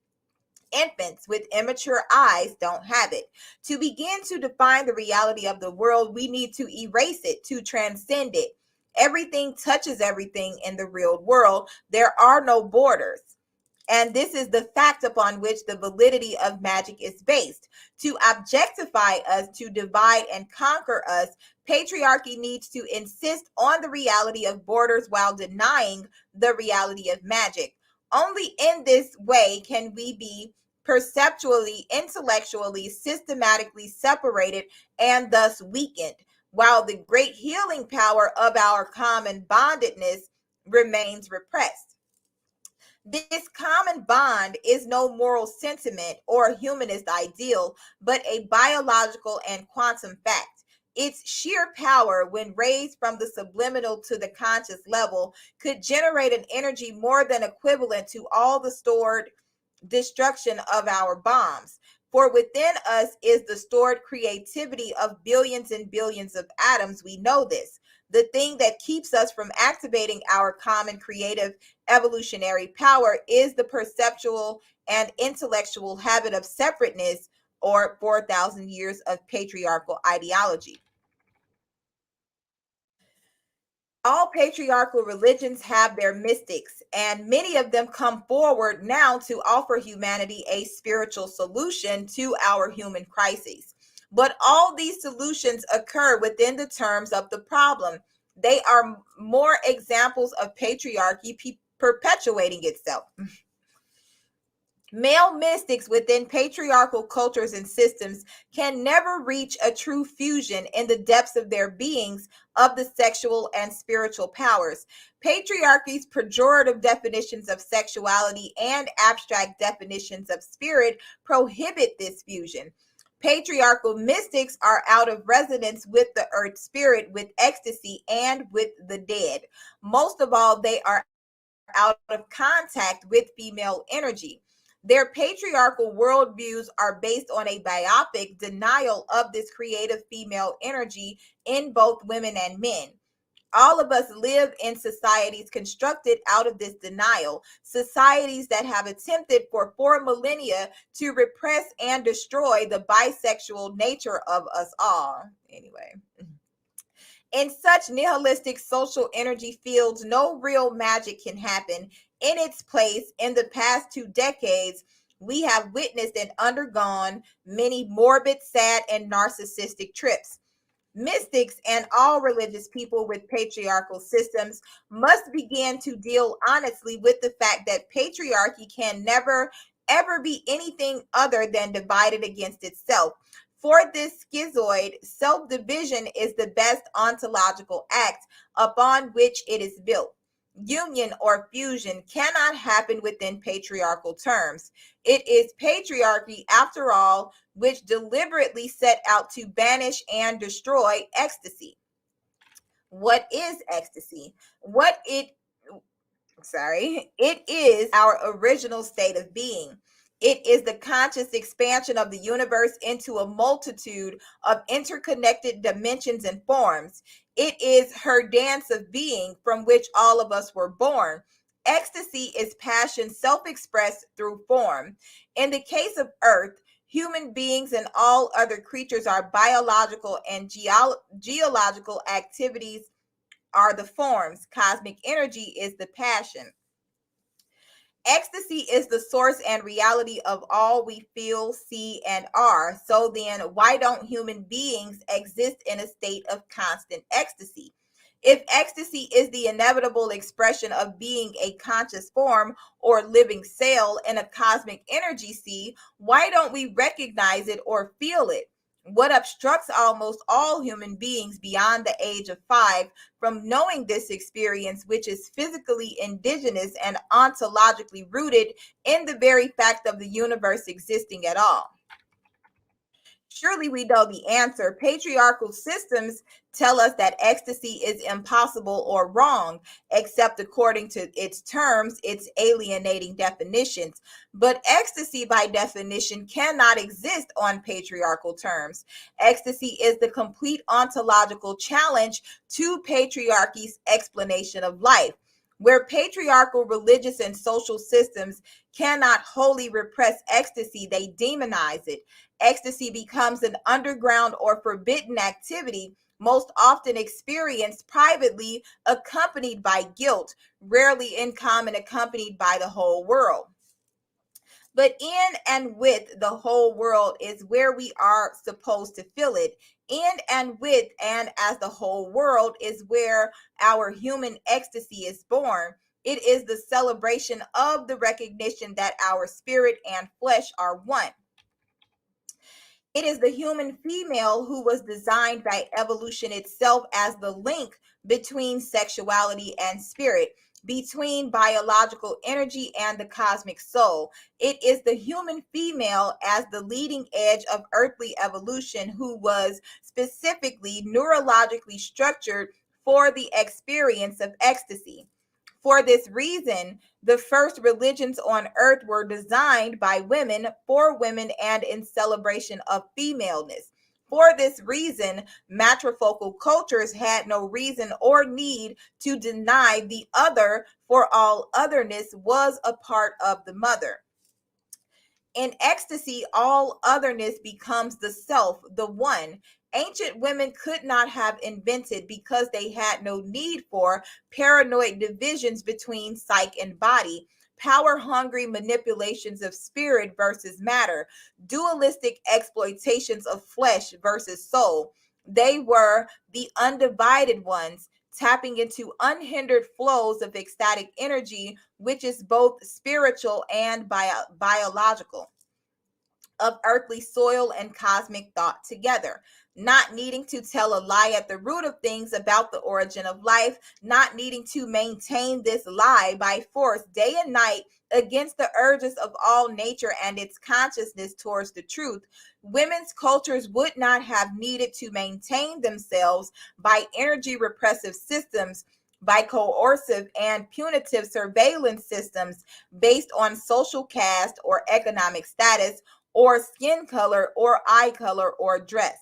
Infants with immature eyes don't have it. To begin to define the reality of the world, we need to erase it, to transcend it. Everything touches everything in the real world. There are no borders. And this is the fact upon which the validity of magic is based. To objectify us, to divide and conquer us, patriarchy needs to insist on the reality of borders while denying the reality of magic. Only in this way can we be perceptually, intellectually, systematically separated and thus weakened, while the great healing power of our common bondedness remains repressed. This common bond is no moral sentiment or humanist ideal, but a biological and quantum fact. Its sheer power, when raised from the subliminal to the conscious level, could generate an energy more than equivalent to all the stored destruction of our bombs. For within us is the stored creativity of billions and billions of atoms. We know this. The thing that keeps us from activating our common creative evolutionary power is the perceptual and intellectual habit of separateness, or 4,000 years of patriarchal ideology. All patriarchal religions have their mystics, and many of them come forward now to offer humanity a spiritual solution to our human crises. But all these solutions occur within the terms of the problem. They are more examples of patriarchy perpetuating itself. Male mystics within patriarchal cultures and systems can never reach a true fusion in the depths of their beings of the sexual and spiritual powers. Patriarchy's pejorative definitions of sexuality and abstract definitions of spirit prohibit this fusion. Patriarchal mystics are out of resonance with the earth spirit, with ecstasy, and with the dead. Most of all, they are out of contact with female energy. Their patriarchal worldviews are based on a biopic denial of this creative female energy in both women and men. All of us live in societies constructed out of this denial, societies that have attempted for 4 millennia to repress and destroy the bisexual nature of us all. Anyway. In such nihilistic social energy fields, no real magic can happen. In its place, in the past 2 decades, we have witnessed and undergone many morbid, sad, and narcissistic trips. Mystics and all religious people with patriarchal systems must begin to deal honestly with the fact that patriarchy can never, ever be anything other than divided against itself. For this schizoid, self-division is the best ontological act upon which it is built. Union or fusion cannot happen within patriarchal terms. It is patriarchy, after all, which deliberately set out to banish and destroy ecstasy. What is ecstasy? It is our original state of being. It is the conscious expansion of the universe into a multitude of interconnected dimensions and forms. It is her dance of being from which all of us were born. Ecstasy is passion self-expressed through form. In the case of Earth, Human beings and all other creatures are biological, and geological activities are the forms. Cosmic energy is the passion. Ecstasy is the source and reality of all we feel, see, and are. So then, why don't human beings exist in a state of constant ecstasy? If ecstasy is the inevitable expression of being a conscious form or living cell in a cosmic energy sea, why don't we recognize it or feel it? What obstructs almost all human beings beyond the age of 5 from knowing this experience, which is physically indigenous and ontologically rooted in the very fact of the universe existing at all? Surely we know the answer. Patriarchal systems tell us that ecstasy is impossible or wrong, except according to its terms, its alienating definitions. But ecstasy, by definition, cannot exist on patriarchal terms. Ecstasy is the complete ontological challenge to patriarchy's explanation of life. Where patriarchal religious and social systems cannot wholly repress ecstasy, they demonize it. Ecstasy becomes an underground or forbidden activity, most often experienced privately, accompanied by guilt, rarely in common, accompanied by the whole world. But in and with the whole world is where we are supposed to feel it. In and with and as the whole world is where our human ecstasy is born. It is the celebration of the recognition that our spirit and flesh are one. It is the human female who was designed by evolution itself as the link between sexuality and spirit, between biological energy and the cosmic soul. It is the human female as the leading edge of earthly evolution who was specifically neurologically structured for the experience of ecstasy. For this reason, the first religions on earth were designed by women, for women, and in celebration of femaleness. For this reason, matrifocal cultures had no reason or need to deny the other, for all otherness was a part of the mother. In ecstasy, all otherness becomes the self, the one. Ancient women could not have invented, because they had no need for, paranoid divisions between psyche and body, power hungry manipulations of spirit versus matter, dualistic exploitations of flesh versus soul. They were the undivided ones, tapping into unhindered flows of ecstatic energy, which is both spiritual and biological, of earthly soil and cosmic thought together, not needing to tell a lie at the root of things about the origin of life, not needing to maintain this lie by force day and night against the urges of all nature and its consciousness towards the truth. Women's cultures would not have needed to maintain themselves by energy repressive systems, by coercive and punitive surveillance systems based on social caste or economic status or skin color or eye color or dress.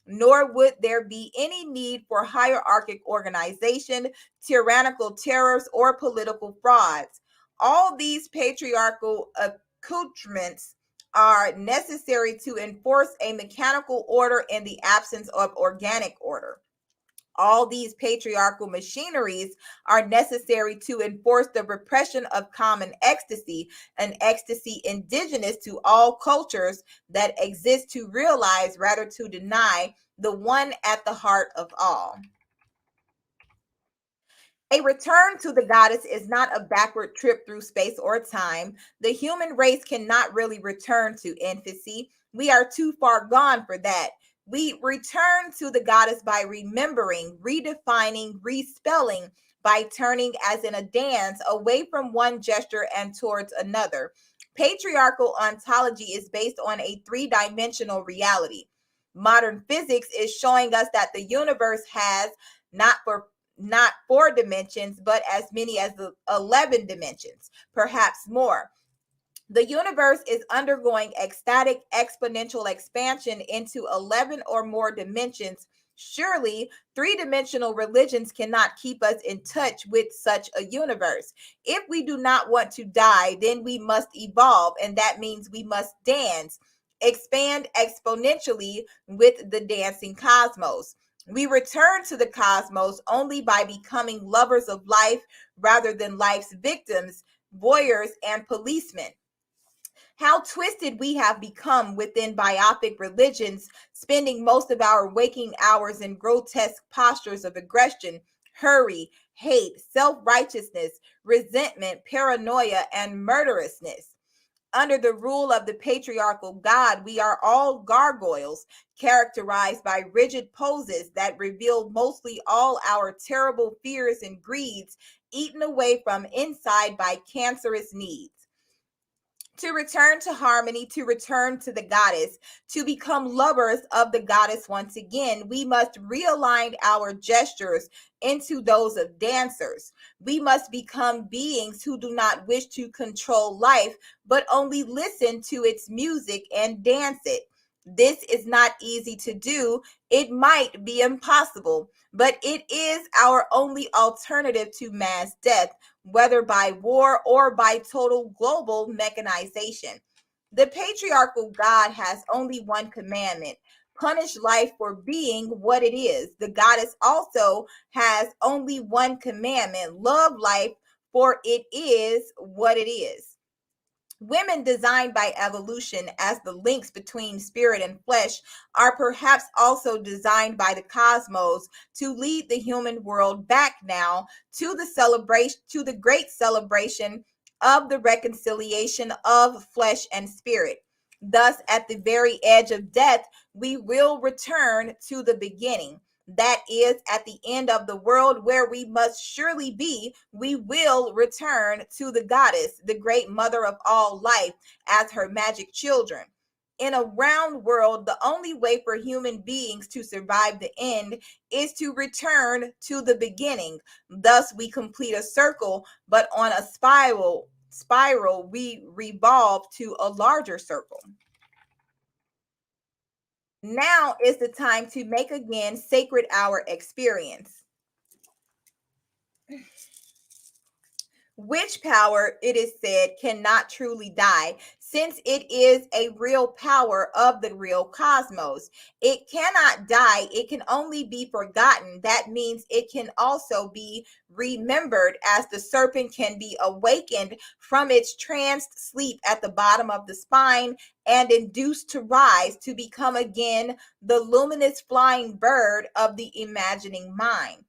Nor would there be any need for hierarchic organization, tyrannical terrors, or political frauds. All these patriarchal accoutrements are necessary to enforce a mechanical order in the absence of organic order. All these patriarchal machineries are necessary to enforce the repression of common ecstasy, an ecstasy indigenous to all cultures that exists to realize rather to deny the one at the heart of all. A return to the goddess is not a backward trip through space or time. The human race cannot really return to infancy. We are too far gone for that. We return to the goddess by remembering, redefining, respelling, by turning as in a dance away from one gesture and towards another. Patriarchal ontology is based on a three-dimensional reality. Modern physics is showing us that the universe has not 4 dimensions, but as many as 11 dimensions, perhaps more. The universe is undergoing ecstatic exponential expansion into 11 or more dimensions. Surely, 3-dimensional religions cannot keep us in touch with such a universe. If we do not want to die, then we must evolve, and that means we must dance. expand exponentially with the dancing cosmos. We return to the cosmos only by becoming lovers of life rather than life's victims, voyeurs, and policemen. How twisted we have become within biopic religions, spending most of our waking hours in grotesque postures of aggression, hurry, hate, self-righteousness, resentment, paranoia, and murderousness. Under the rule of the patriarchal God, we are all gargoyles, characterized by rigid poses that reveal mostly all our terrible fears and greeds, eaten away from inside by cancerous needs. To return to harmony, to return to the goddess, to become lovers of the goddess once again, we must realign our gestures into those of dancers. We must become beings who do not wish to control life, but only listen to its music and dance it. This is not easy to do. It might be impossible, but it is our only alternative to mass death, whether by war or by total global mechanization. The patriarchal God has only one commandment: punish life for being what it is. The goddess also has only one commandment: love life for it is what it is. Women designed by evolution as the links between spirit and flesh are perhaps also designed by the cosmos to lead the human world back now to the celebration, to the great celebration of the reconciliation of flesh and spirit. Thus, at the very edge of death, we will return to the beginning. That is, at the end of the world where we must surely be, we will return to the goddess, the great mother of all life, as her magic children. In a round world, the only way for human beings to survive the end is to return to the beginning. Thus, we complete a circle, but on a spiral, we revolve to a larger circle. Now is the time to make again sacred our experience. Which power, it is said, cannot truly die, since it is a real power of the real cosmos. It cannot die, it can only be forgotten. That means it can also be remembered, as the serpent can be awakened from its tranced sleep at the bottom of the spine and induced to rise to become again the luminous flying bird of the imagining mind.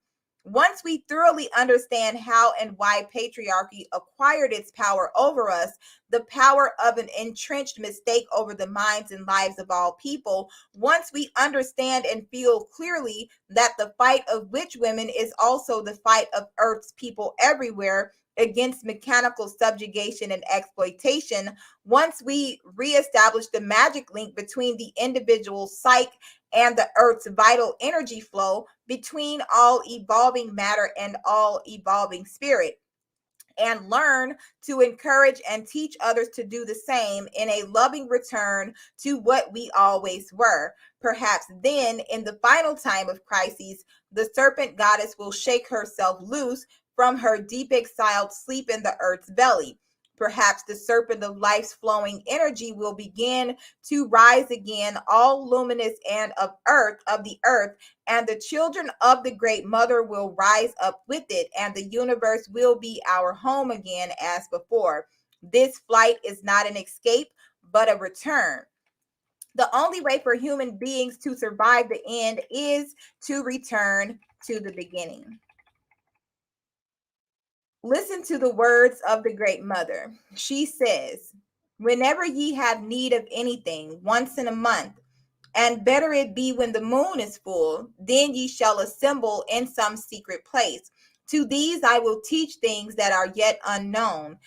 Once we thoroughly understand how and why patriarchy acquired its power over us, the power of an entrenched mistake over the minds and lives of all people, once we understand and feel clearly that the fight of witch women is also the fight of Earth's people everywhere against mechanical subjugation and exploitation, once we reestablish the magic link between the individual psyche and the Earth's vital energy flow between all evolving matter and all evolving spirit, and learn to encourage and teach others to do the same in a loving return to what we always were. Perhaps then, in the final time of crises, the serpent goddess will shake herself loose from her deep exiled sleep in the earth's belly. Perhaps the serpent of life's flowing energy will begin to rise again, all luminous and of the earth, and the children of the great mother will rise up with it, and the universe will be our home again as before. This flight is not an escape, but a return. The only way for human beings to survive the end is to return to the beginning. Listen to the words of the great mother. She says, whenever ye have need of anything, once in a month, and better it be when the moon is full, then ye shall assemble in some secret place. To these I will teach things that are yet unknown,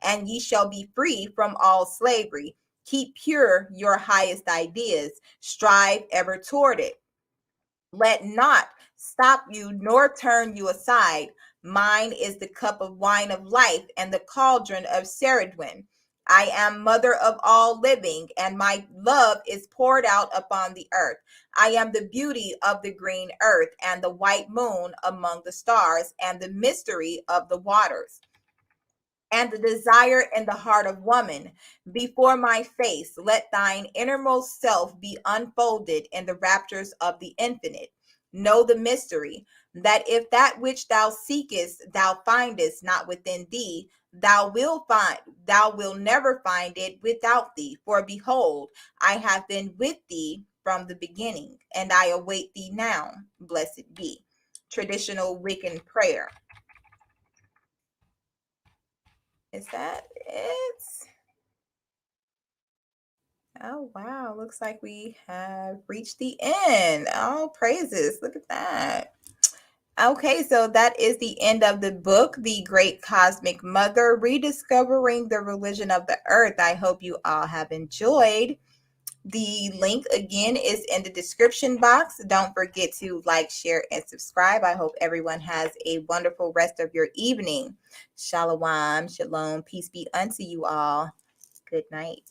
and ye shall be free from all slavery. Keep pure your highest ideas, strive ever toward it. Let not stop you nor turn you aside. Mine is the cup of wine of life and the cauldron of Ceridwen. I am mother of all living, and my love is poured out upon the earth. I am the beauty of the green earth and the white moon among the stars and the mystery of the waters. and the desire in the heart of woman. Before my face, let thine innermost self be unfolded in the raptures of the infinite. Know the mystery, that if that which thou seekest thou findest not within thee, thou wilt never find it without thee. For behold, I have been with thee from the beginning, and I await thee now. Blessed be. Traditional Wiccan prayer. Is that it? Oh, wow. Looks like we have reached the end. Oh, praises. Look at that. Okay, so that is the end of the book, The Great Cosmic Mother, Rediscovering the Religion of the Earth. I hope you all have enjoyed. The link again is in the description box. Don't forget to like, share, and subscribe. I hope everyone has a wonderful rest of your evening. Shalom, shalom, peace be unto you all. Good night.